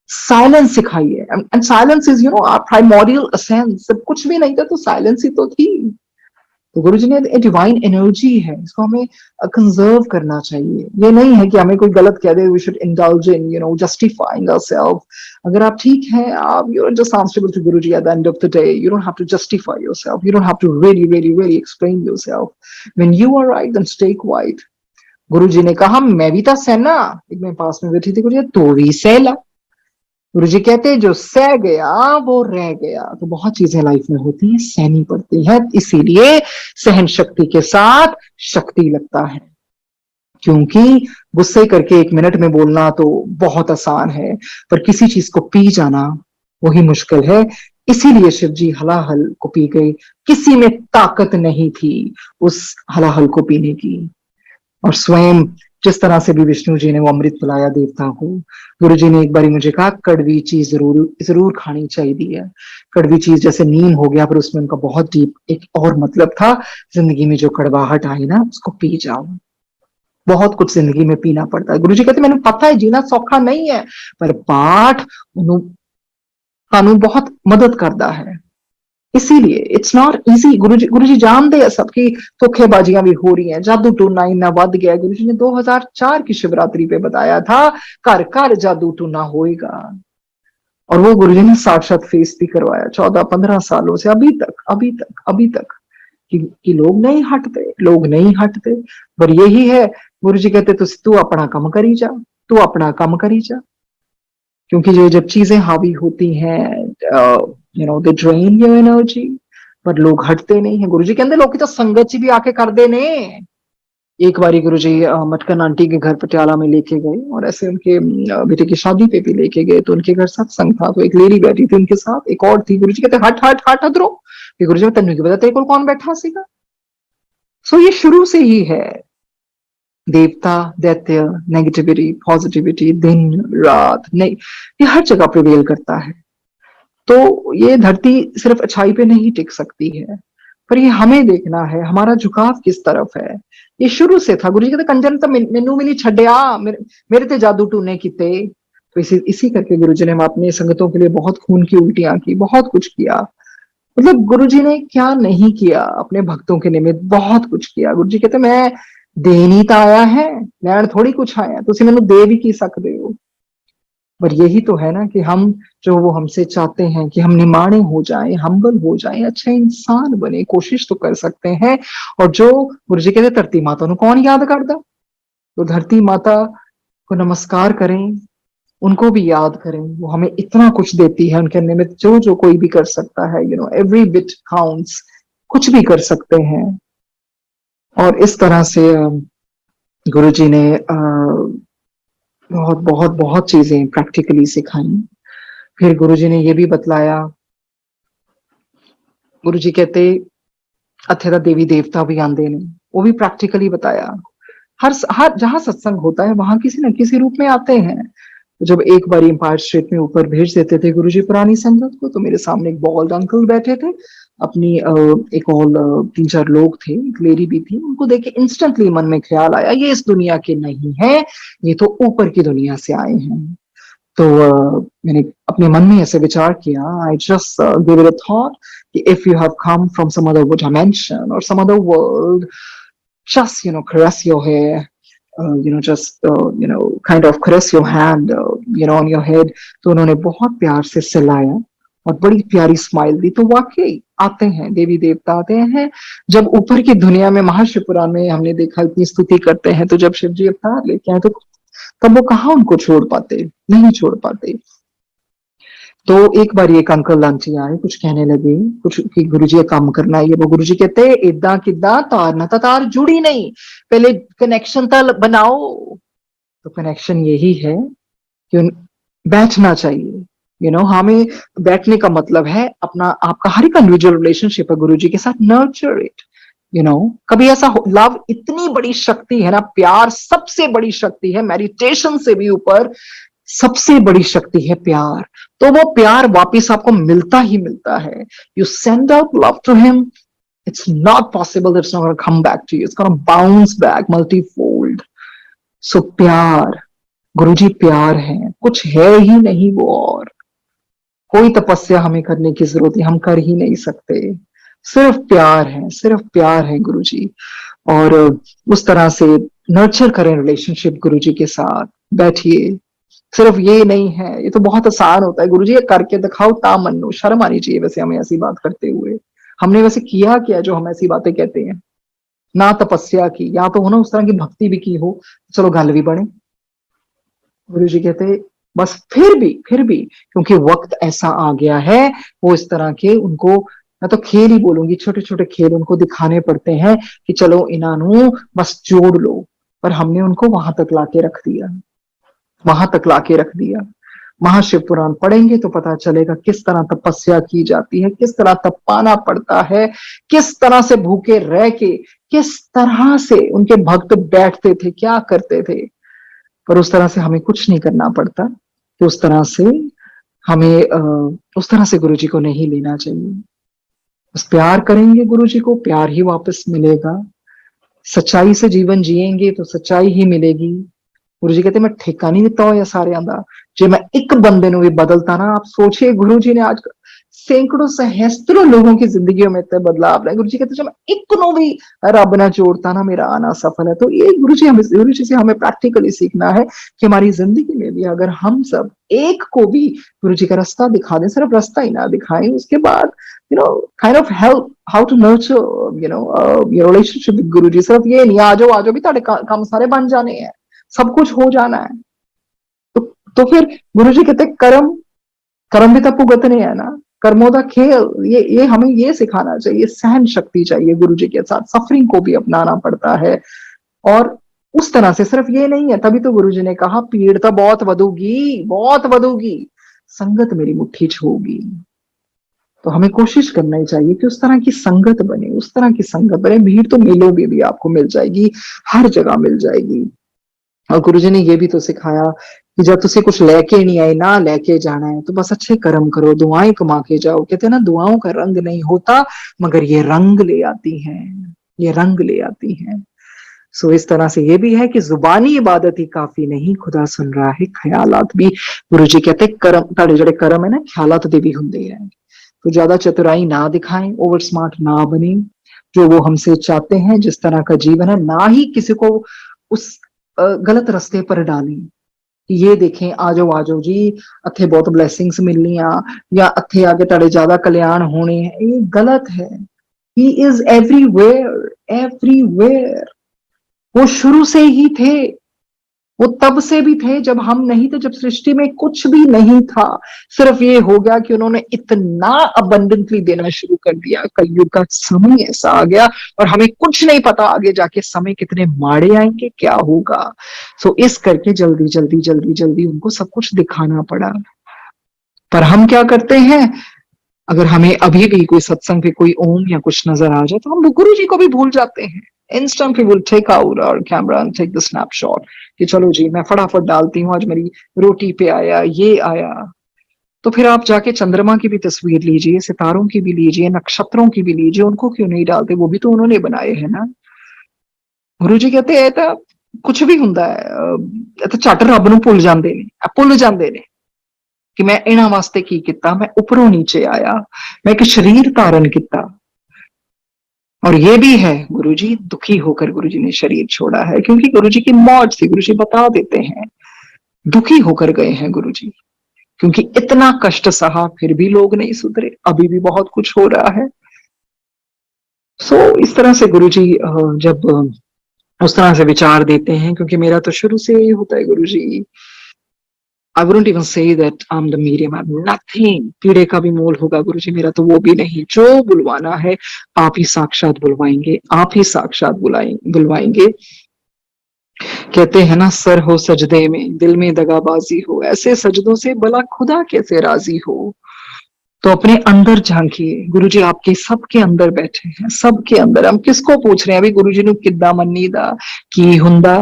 साइलेंस सिखाइए। and silence is our primordial essence। सब कुछ भी नहीं था तो साइलेंस ही तो थी। तो गुरु जी ने डिवाइन एनर्जी है, इसको हमें कंजर्व करना चाहिए। ये नहीं है कि हमें कोई गलत कह दे, we should indulge in justifying ourself. अगर आप ठीक हैं, आप you are just answerable to Guru ji at the end of the day. You don't have to justify yourself, you don't have to really explain yourself. When you are right then stay quiet. Guru ji ने कहा मैं भी था सहना, एक मेरे पास में बैठी थी, गुरु जी तो भी सहला। गुरु जी कहते जो सह गया वो रह गया। तो बहुत चीजें लाइफ में होती है, सहनी पड़ती है, इसीलिए सहन शक्ति के साथ शक्ति लगता है। क्योंकि गुस्से करके 1 मिनट में बोलना तो बहुत आसान है, पर किसी चीज को पी जाना वही मुश्किल है। इसीलिए शिव जी हलाहल को पी गए, किसी में ताकत नहीं थी उस हलाहल को पीने की। और स्वयं जिस तरह से भी विष्णु जी ने वो अमृत पिलाया देवता को, गुरु जी ने एक बार मुझे कहा कड़वी चीज जरूर खानी चाहिए है। कड़वी चीज जैसे नीम हो गया, पर उसमें उनका बहुत डीप एक और मतलब था, जिंदगी में जो कड़वाहट आई ना उसको पी जाओ। बहुत कुछ जिंदगी में पीना पड़ता है। गुरु जी कहते मैंने पता है जीना सौखा नहीं है, पर पाठ बहुत मदद करता है। इसीलिए इट्स नॉट इजी। गुरु जी जानते हैं सबकी धोखेबाजियां भी हो रही हैं, जादू टूना इतना बढ़ गया। गुरु जी ने 2004 की शिवरात्रि पे बताया था घर घर जादू टूना होएगा, और वो गुरु जी ने साक्षात फेस भी करवाया 14-15 सालों से अभी तक कि लोग नहीं हटते। पर यही है, गुरु जी कहते तू अपना काम करी जा, क्योंकि ये जब चीजें हावी होती हैं दे ड्रेन योर एनर्जी, पर लोग हटते नहीं है। गुरुजी कहते लोग तो संगत जी भी आके कर दे ने। एक बारी गुरुजी मटकन आंटी के घर पटियाला में लेके गए, और ऐसे उनके बेटे की शादी पे भी लेके गए। तो उनके घर सत्संग था, तो एक लेडी बैठी थी उनके साथ, एक और थी। गुरुजी कहते हट अदरो। गुरुजी में तेन की पता तेरे को कौन बैठा सीगा। सो ये शुरू से ही है, देवता दैत्य, नेगेटिविटी पॉजिटिविटी, दिन रात नहीं, ये हर जगह प्रिवेल करता है। तो ये धरती सिर्फ अच्छाई पे नहीं टिक सकती है, पर ये हमें देखना है हमारा झुकाव किस तरफ है। ये शुरू से था। गुरु जी कहते कंजर ने तो मैनू भी नहीं छड्या, मेरे ते जादू टूने किते। तो इसी करके गुरु जी ने अपनी संगतों के लिए बहुत खून की उल्टियां की, बहुत कुछ किया। मतलब गुरु जी ने क्या नहीं किया अपने भक्तों के निमित्त, बहुत कुछ किया। गुरु जी कहते मैं देन ही तो आया है, लैण थोड़ी कुछ आया, तुम मैनू दे भी की सकते हो। पर यही तो है ना कि हम, जो वो हमसे चाहते हैं कि हम निमाणे हो जाएं, हम्बल हो जाएं, अच्छे इंसान बने, कोशिश तो कर सकते हैं। और जो गुरु जी कहते धरती माता को कौन याद करता, तो धरती माता को नमस्कार करें, उनको भी याद करें। वो हमें इतना कुछ देती है, उनके निमित्त जो जो कोई भी कर सकता है, एवरी बिट काउंट्स, कुछ भी कर सकते हैं। और इस तरह से गुरु जी ने बहुत बहुत बहुत चीजें प्रैक्टिकली सिखाई। फिर गुरु जी ने ये भी बतलाया, गुरु जी कहते ਇੱਥੇ ਤਾਂ देवी देवता भी आते ने, वो भी प्रैक्टिकली बताया। हर जहां सत्संग होता है वहां किसी न किसी रूप में आते हैं। जब एक बार एम्पायर स्टेट में ऊपर भेज देते थे गुरुजी पुरानी संगत को, तो मेरे सामने एक बॉल्ड अंकल बैठे थे, अपनी एक और 3-4 लोग थे, एक लेडी भी थी। उनको देख के इंस्टेंटली मन में ख्याल आया ये इस दुनिया के नहीं है, ये तो ऊपर की दुनिया से आए हैं। तो मैंने अपने मन में ऐसे विचार किया, I just give it a thought कि if you have come from some other dimension और some other world, just caress your hair, just kind of caress your hand on your head। तो उन्होंने बहुत प्यार से सहलाया और बड़ी प्यारी स्माइल दी। तो वाकई आते हैं, देवी देवता आते हैं। जब ऊपर की दुनिया में महाशिवपुराण में हमने देखा इतनी स्तुति करते हैं, तो जब शिव जी अवतार लेके आए तो तब वो कहाँ उनको छोड़ पाते, नहीं छोड़ पाते। तो एक बार एक अंकल आंटी आए, कुछ कहने लगे, कुछ कि गुरुजी काम करना है। वो गुरुजी कहते इदा किदा, तार ना तार जुड़ी नहीं, पहले कनेक्शन तो बनाओ। तो कनेक्शन यही है कि बैठना चाहिए। हमें बैठने का मतलब है अपना, आपका हर एक इंडिविजुअल रिलेशनशिप है गुरुजी के साथ, नर्चर इट। कभी ऐसा लव इतनी बड़ी शक्ति है ना, प्यार सबसे बड़ी शक्ति है, मेडिटेशन से भी ऊपर सबसे बड़ी शक्ति है प्यार। तो वो प्यार वापिस आपको मिलता ही मिलता है। You send out love to him, it's not possible that it's not going to come back to you, it's going to bounce back multifold। so प्यार, गुरुजी प्यार है, कुछ है ही नहीं वो। और कोई तपस्या हमें करने की जरूरत है, हम कर ही नहीं सकते। सिर्फ प्यार है, सिर्फ प्यार है गुरुजी। और उस तरह से नर्चर करें रिलेशनशिप गुरुजी के साथ। बैठिए, सिर्फ ये नहीं है, ये तो बहुत आसान होता है गुरुजी, ये करके दिखाओ ता मन्नो। शर्म आनी चाहिए वैसे हमें ऐसी बात करते हुए। हमने वैसे किया क्या जो हम ऐसी बातें कहते हैं? ना तपस्या की, या तो हो ना उस तरह की भक्ति भी की हो, चलो गल भी बने। गुरु जी कहते बस फिर भी क्योंकि वक्त ऐसा आ गया है, वो इस तरह के उनको, मैं तो खेल ही बोलूंगी, छोटे छोटे खेल उनको दिखाने पड़ते हैं कि चलो इन्हों बस जोड़ लो। पर हमने उनको वहां तक लाके रख दिया, वहां तक लाके रख दिया। महाशिव पुराण पढ़ेंगे तो पता चलेगा किस तरह तपस्या की जाती है, किस तरह तपाना पड़ता है, किस तरह से भूखे रह के किस तरह से उनके भक्त बैठते थे, क्या करते थे। पर उस तरह से हमें कुछ नहीं करना पड़ता, कि उस तरह से हमें उस तरह से गुरु जी को नहीं लेना चाहिए। बस प्यार करेंगे गुरु जी को, प्यार ही वापस मिलेगा। सच्चाई से जीवन जिएंगे तो सच्चाई ही मिलेगी। गुरु जी कहते मैं ठेका नहीं दिता हो सारे का, जे मैं एक बंदे भी बदलता ना, आप सोचिए गुरु जी ने आज सैकड़ों सहस्त्रों लोगों की जिंदगियों में इतने बदलाव लाए। गुरु जी कहते मैं एक नो भी रब ना जोड़ता ना, मेरा आना सफल है। तो ये गुरु जी से हमें प्रैक्टिकली सीखना है कि हमारी जिंदगी में भी अगर हम सब एक को भी गुरु जी का रास्ता दिखा दें, सिर्फ रास्ता ही ना दिखाएं, उसके बाद kind of help how to nurture your relationship with Guru ji. सिर्फ ये नहीं आ जाओ भी ताड़े काम सारे बन जाने हैं, सब कुछ हो जाना है। तो फिर गुरु जी कहते कर्म भी तो भुगतने है ना, कर्मों का खेल। ये हमें ये सिखाना चाहिए, सहन शक्ति चाहिए गुरु जी के साथ, सफरिंग को भी अपनाना पड़ता है। और उस तरह से सिर्फ ये नहीं है, तभी तो गुरु जी ने कहा पीड़ तो बहुत वधूगी, संगत मेरी मुट्ठी छूगी। तो हमें कोशिश करना ही चाहिए कि उस तरह की संगत बने, उस तरह की संगत बने। भीड़ तो मेलों में भी आपको मिल जाएगी, हर जगह मिल जाएगी। और गुरुजी ने ये भी तो सिखाया कि जब तुसी कुछ लेके नहीं आए, ना लेके जाना है, तो बस अच्छे कर्म करो, दुआएं कमा के जाओ। कहते हैं ना, दुआओं का रंग नहीं होता, मगर ये रंग ले आती हैं, ये रंग ले आती हैं। सो इस तरह से ये भी है कि जुबानी इबादत ही काफी नहीं, खुदा सुन रहा है ख्यालात भी। गुरु जी कहते कर्म, ताड़े जड़े कर्म है ना, ख्यालात दे भी होंगे हैं। तो ज्यादा चतुराई ना दिखाएं, ओवर स्मार्ट ना बने, जो वो हमसे चाहते हैं जिस तरह का जीवन है, ना ही किसी को उस गलत रास्ते पर डालें। ये देखें, आजो आजो जी, अथे बहुत ब्लेसिंग्स मिलनिया, या अथे आगे ताड़े ज्यादा कल्याण होने हैं, ये गलत है। He is everywhere, everywhere. वो शुरू से ही थे, वो तब से भी थे जब हम नहीं थे, जब सृष्टि में कुछ भी नहीं था। सिर्फ ये हो गया कि उन्होंने इतना अबंडेंटली देना शुरू कर दिया, कलयुग का समय ऐसा आ गया, और हमें कुछ नहीं पता आगे जाके समय कितने माड़े आएंगे, क्या होगा। सो इस करके जल्दी जल्दी जल्दी जल्दी उनको सब कुछ दिखाना पड़ा। पर हम क्या करते हैं, अगर हमें अभी भी कोई सत्संग पे कोई ओम या कुछ नजर आ जाए, तो हम गुरु जी को भी भूल जाते हैं। Instantly will take out our camera and take the snapshot कि चलो जी मैं फटाफट डालती हूँ, आज मेरी रोटी पे आया, ये आया। तो फिर आप जाके चंद्रमा की भी तस्वीर लीजिए, सितारों की भी लीजिए, नक्षत्रों की भी लीजिए, उनको क्यों नहीं डालते, वो भी तो उन्होंने बनाए हैं ना। गुरु जी कहते हैं तो कुछ भी ਹੁੰਦਾ है तो झट रब ਨੂੰ ਭੁੱਲ ਜਾਂਦੇ ਨੇ कि मैं इन्हां वास्ते की किता, मैं उपरों नीचे आया, मैं एक शरीर धारण किया। और ये भी है, गुरुजी दुखी होकर गुरुजी ने शरीर छोड़ा है, क्योंकि गुरुजी की मौज थी। गुरुजी बता देते हैं दुखी होकर गए हैं गुरुजी, क्योंकि इतना कष्ट सहा फिर भी लोग नहीं सुधरे, अभी भी बहुत कुछ हो रहा है। सो इस तरह से गुरुजी जब उस तरह से विचार देते हैं, क्योंकि मेरा तो शुरू से यही होता है गुरुजी, I wouldn't even say that I'm the medium, I'm nothing। कीड़े का भी मोल होगा गुरुजी, मेरा तो वो भी नहीं। जो बुलवाना है आप ही साक्षात बुलवाएंगे, आप ही साक्षात बुलवाएंगे। कहते हैं ना, सर हो सजदे में, दिल में दगाबाजी हो, ऐसे सजदों से भला खुदा कैसे राजी हो। तो अपने अंदर झांकिए, गुरुजी आपके सबके अंदर बैठे हैं, सबके अंदर। हम किसको पूछ रहे हैं अभी, गुरुजी नु किद्दां मन्नीदा, की हुंदा,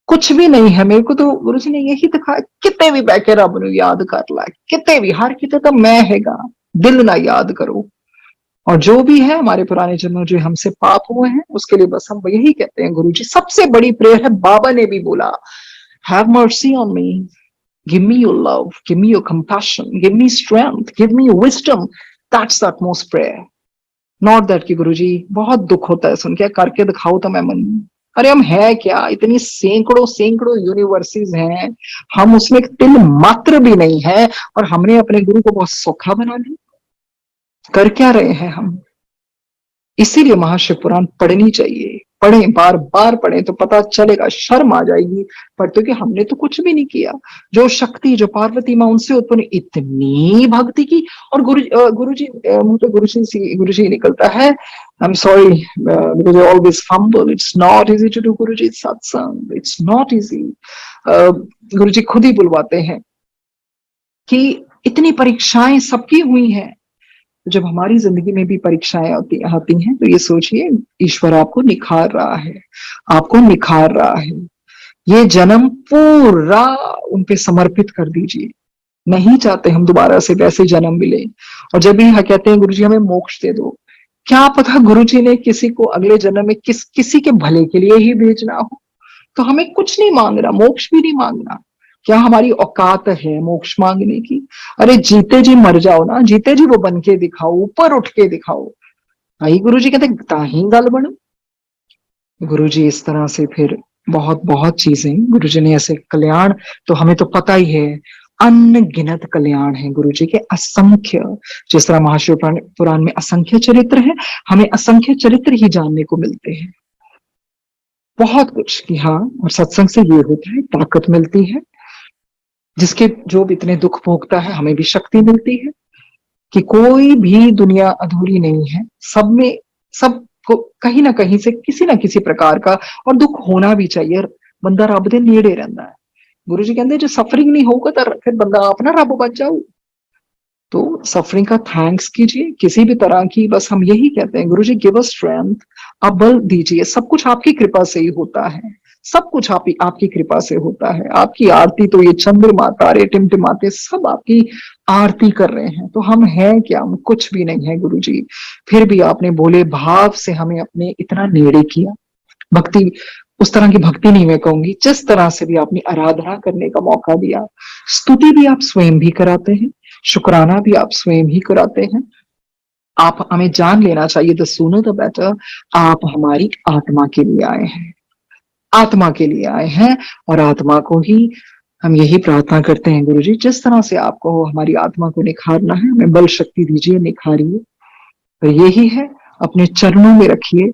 कुछ भी नहीं है। मेरे को तो गुरु जी ने यही दिखाया, कितने भी बह के रब नू याद कर ला, कितने भी, हर किते तो मैं हैगा, दिल ना याद करो। और जो भी है हमारे पुराने जन्मों जो हमसे पाप हुए हैं, उसके लिए बस हम यही कहते हैं गुरु जी। सबसे बड़ी प्रेयर है, बाबा ने भी बोला, have mercy on me, give me your love, give me your compassion, give me strength, give me your wisdom. That's the most prayer. Not that कि गुरु जी बहुत दुख होता है सुन के, करके दिखाओ तो मैं मन। अरे हम है क्या, इतनी सैकड़ों सैकड़ों यूनिवर्सिटीज हैं, हम उसमें एक तिल मात्र भी नहीं है, और हमने अपने गुरु को बहुत सौखा बना लिया। कर क्या रहे हैं हम। इसीलिए महाशिव पुराण पढ़नी चाहिए, पढ़ें, बार बार पढ़ें तो पता चलेगा, शर्म आ जाएगी पढ़ते कि हमने तो कुछ भी नहीं किया। जो शक्ति, जो पार्वती मां उनसे उत्पन्न इतनी भक्ति की, और गुरुजी मुंह पे गुरुजी निकलता है। I'm sorry because I always fumble. It's not easy to do गुरुजी सत्संग, it's not easy। गुरुजी खुद ही बुलवाते हैं कि इतनी परीक्षाएं सबकी हुई हैं। जब हमारी जिंदगी में भी परीक्षाएं आती हैं, तो ये सोचिए ईश्वर आपको निखार रहा है, आपको निखार रहा है। ये जन्म पूरा उन पे समर्पित कर दीजिए। नहीं चाहते हम दोबारा से वैसे जन्म मिले। और जब भी कहते हैं गुरुजी हमें मोक्ष दे दो, क्या पता गुरुजी ने किसी को अगले जन्म में किसी के भले के लिए ही भेजना हो। तो हमें कुछ नहीं मांगना, मोक्ष भी नहीं मांगना। क्या हमारी औकात है मोक्ष मांगने की। अरे जीते जी मर जाओ ना, जीते जी वो बन के दिखाओ, ऊपर उठ के दिखाओ। आई गुरु जी कहते ताही गल बनो। गुरु जी इस तरह से फिर बहुत बहुत चीजें गुरु जी ने ऐसे कल्याण, तो हमें तो पता ही है, अनगिनत कल्याण है गुरु जी के, असंख्य। जिस तरह महाशिव पुराण में असंख्य चरित्र है, हमें असंख्य चरित्र ही जानने को मिलते हैं। बहुत कुछ कि हाँ, और सत्संग से ये होता है, ताकत मिलती है। जिसके जो इतने दुख भोगता है, हमें भी शक्ति मिलती है कि कोई भी दुनिया अधूरी नहीं है। सब में, सब को कहीं ना कहीं से किसी ना किसी प्रकार का, और दुख होना भी चाहिए। बंदा रब दे नेड़े रहता है। गुरु जी कहते जो सफरिंग नहीं होगा तो फिर बंदा आप ना रब बच जाओ। तो सफरिंग का थैंक्स कीजिए किसी भी तरह की। बस हम यही कहते हैं गुरु जी गिव अस स्ट्रेंथ, आप बल दीजिए। सब कुछ आपकी कृपा से ही होता है, सब कुछ आपकी कृपा से होता है। आपकी आरती तो ये चंद्रमा तारे टिमटिमाते सब आपकी आरती कर रहे हैं। तो हम हैं क्या? हम कुछ भी नहीं है गुरु जी। फिर भी आपने भोले भाव से हमें अपने इतना नेड़े किया। भक्ति, उस तरह की भक्ति नहीं मैं कहूंगी, जिस तरह से भी आपने आराधना करने का मौका दिया। स्तुति भी आप स्वयं भी कराते हैं, शुक्राना भी आप स्वयं ही कराते हैं। आप हमें जान लेना चाहिए, द सूनर द बेटर। आप हमारी आत्मा के लिए आए हैं, आत्मा के लिए आए हैं। और आत्मा को ही हम यही प्रार्थना करते हैं गुरु जी, जिस तरह से आपको हमारी आत्मा को निखारना है, हमें बल शक्ति दीजिए, निखारिए। तो यही है, अपने चरणों में रखिए।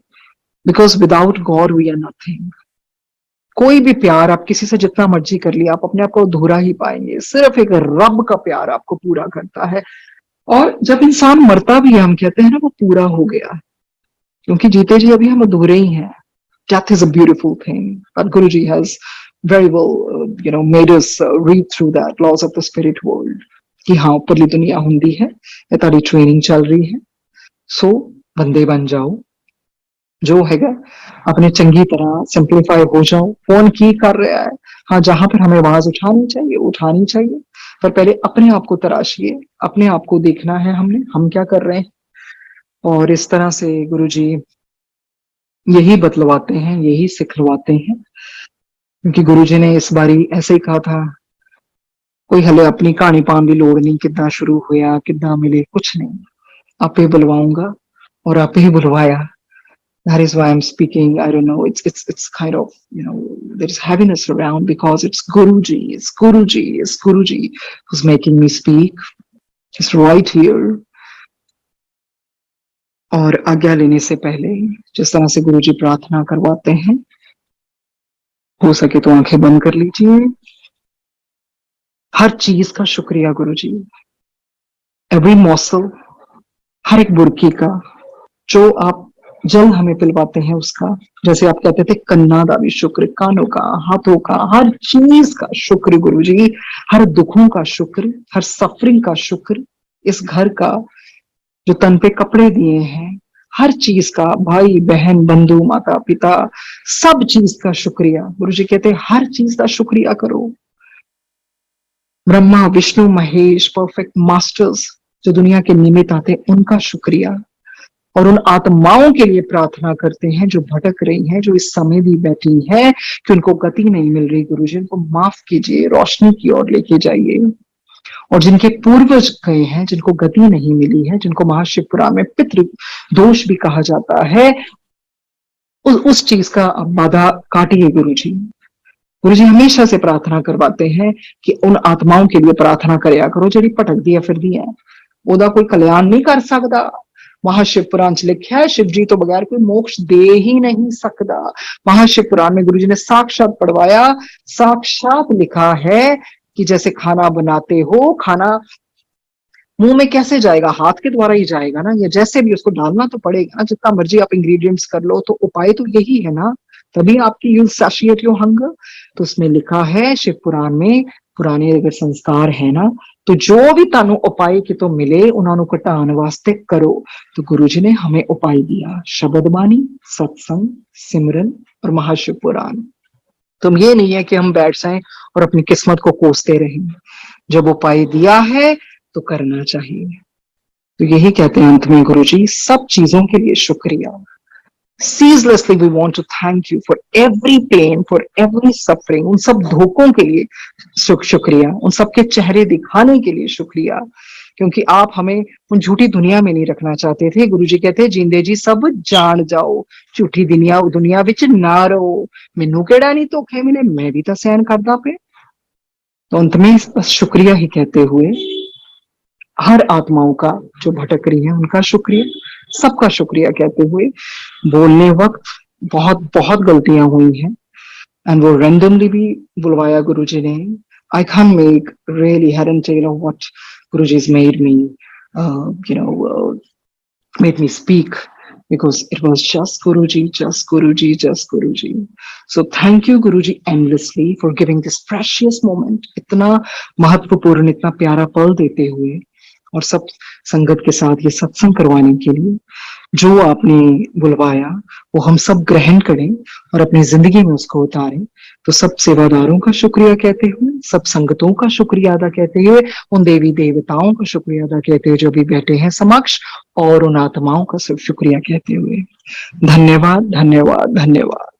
Because without God we are nothing. कोई भी प्यार आप किसी से जितना मर्जी कर लिया, आप अपने आप को अधूरा ही पाएंगे। सिर्फ एक रब का प्यार आपको पूरा करता है। और जब इंसान मरता भी है, हम कहते हैं ना वो पूरा हो गया, क्योंकि जीते जी अभी हम अधूरे ही हैं। Death is a beautiful thing, but Guruji has very well, made us read through that laws of the spirit world. कि हाँ, ऊपरली दुनिया हुंदी है, ये तारी ट्रेनिंग चल रही है। सो बंदे बन जाओ, जो हैगा अपने चंगी तरह सिंप्लीफाई हो जाओ। फोन की कर रहा है, हाँ, जहां पर हमें आवाज उठानी चाहिए उठानी चाहिए, पर पहले अपने आप को तराशिए, अपने आप को देखना है हम क्या कर रहे हैं। और इस तरह से गुरुजी यही बतलवाते हैं, यही सिखलवाते हैं। क्योंकि गुरुजी ने इस बारी ऐसे ही कहा था, कोई हले अपनी कहानी पाने की लोड़ नहीं, कितना शुरू होया कितना मिले, कुछ नहीं, आपे बुलवाऊंगा और आपे ही बुलवाया। That is why I'm speaking. I don't know. It's kind of, there is heaviness around because it's Guruji, it's Guruji who's making me speak. He's right here. और आज्ञा लेने से पहले जिस तरह से गुरुजी प्रार्थना करवाते हैं, हो सके तो आंखें बंद कर लीजिए। हर चीज का शुक्रिया गुरुजी, एवरी मॉसल, हर एक बुरकी का, जो आप जल हमें पिलवाते हैं उसका। जैसे आप कहते थे कन्ना का भी शुक्र, कानों का, हाथों का, हर चीज का शुक्र गुरुजी। हर दुखों का शुक्र, हर सफरिंग का शुक्र, इस घर का, जो तन पे कपड़े दिए हैं, हर चीज का, भाई बहन बंधु माता पिता, सब चीज का शुक्रिया। गुरुजी कहते हैं हर चीज का शुक्रिया करो। ब्रह्मा विष्णु महेश, परफेक्ट मास्टर्स जो दुनिया के निमित्त आते, उनका शुक्रिया। और उन आत्माओं के लिए प्रार्थना करते हैं जो भटक रही हैं, जो इस समय भी बैठी हैं कि उनको गति नहीं मिल रही। गुरुजी उनको माफ कीजिए, रोशनी की ओर लेके जाइए। और जिनके पूर्वज गए हैं, जिनको गति नहीं मिली है, जिनको महाशिव पुराण में पितृ दोष भी कहा जाता है, उस चीज का बाधा काटिए गुरुजी। गुरुजी हमेशा से प्रार्थना करवाते हैं कि उन आत्माओं के लिए प्रार्थना करया करो ਜਿਹੜੀ ਭਟਕ दी फिर दी है, ਉਹਦਾ कोई कल्याण नहीं कर सकता। महाशिव पुराण च लिखा है शिव जी तो बगैर कोई मोक्ष दे ही नहीं सकता। महाशिव पुराण में गुरुजी ने साक्षात पढ़वाया, साक्षात लिखा है कि जैसे खाना बनाते हो, खाना मुंह में कैसे जाएगा? हाथ के द्वारा ही जाएगा ना, या जैसे भी उसको डालना तो पड़ेगा ना। जितना मर्जी आप इंग्रेडिएंट्स कर लो, तो उपाय तो यही है ना, तभी आपकी यूल सैशिएट योर हंगर। तो उसमें लिखा है शिव पुराण में, पुराने अगर संस्कार है ना, तो जो भी तानू उपाय कि तो मिले उन्होंने घटान वास्ते करो। तो गुरुजी ने हमें उपाय दिया, शब्द बानी, सत्संग, सिमरन और महाशिव पुराण। तुम ये नहीं है कि हम बैठ जाएं और अपनी किस्मत को कोसते रहें। जब उपाय दिया है तो करना चाहिए। तो यही कहते हैं अंत में गुरुजी, सब चीजों के लिए शुक्रिया। Ceaselessly we want to thank you for every pain, for every suffering। उन सब धोखों के लिए शुक्रिया, उन सबके चेहरे दिखाने के लिए शुक्रिया, क्योंकि आप हमें उन झूठी दुनिया में नहीं रखना चाहते थे। गुरुजी कहते जिंदे जी सब जान जाओ, झूठी दुनिया विच ना रहो। मैनू केड़ा नहीं धोखे मिले, मैं भी तो सहन करदा पे। तो अंत में बस शुक्रिया ही कहते हुए, हर आत्माओं का जो भटक रही है उनका शुक्रिया, सबका शुक्रिया कहते हुए, बोलने वक्त बहुत बहुत गलतियां हुई हैं एंड वो रैंडमली भी बुलवाया गुरुजी ने। I can make really head and tail of what Guruji's made me, made me speak, because it was just Guruji, just Guruji, just Guruji. So thank you Guruji endlessly for giving this precious moment, इतना महत्वपूर्ण, इतना प्यारा पल देते हुए, और सब संगत के साथ ये सत्संग करवाने के लिए। जो आपने बुलवाया वो हम सब ग्रहण करें और अपनी जिंदगी में उसको उतारें। तो सब सेवादारों का शुक्रिया कहते हुए, सब संगतों का शुक्रिया अदा कहते हुए, उन देवी देवताओं का शुक्रिया अदा कहते हुए जो भी बैठे हैं समक्ष, और उन आत्माओं का सब शुक्रिया कहते हुए धन्यवाद, धन्यवाद, धन्यवाद।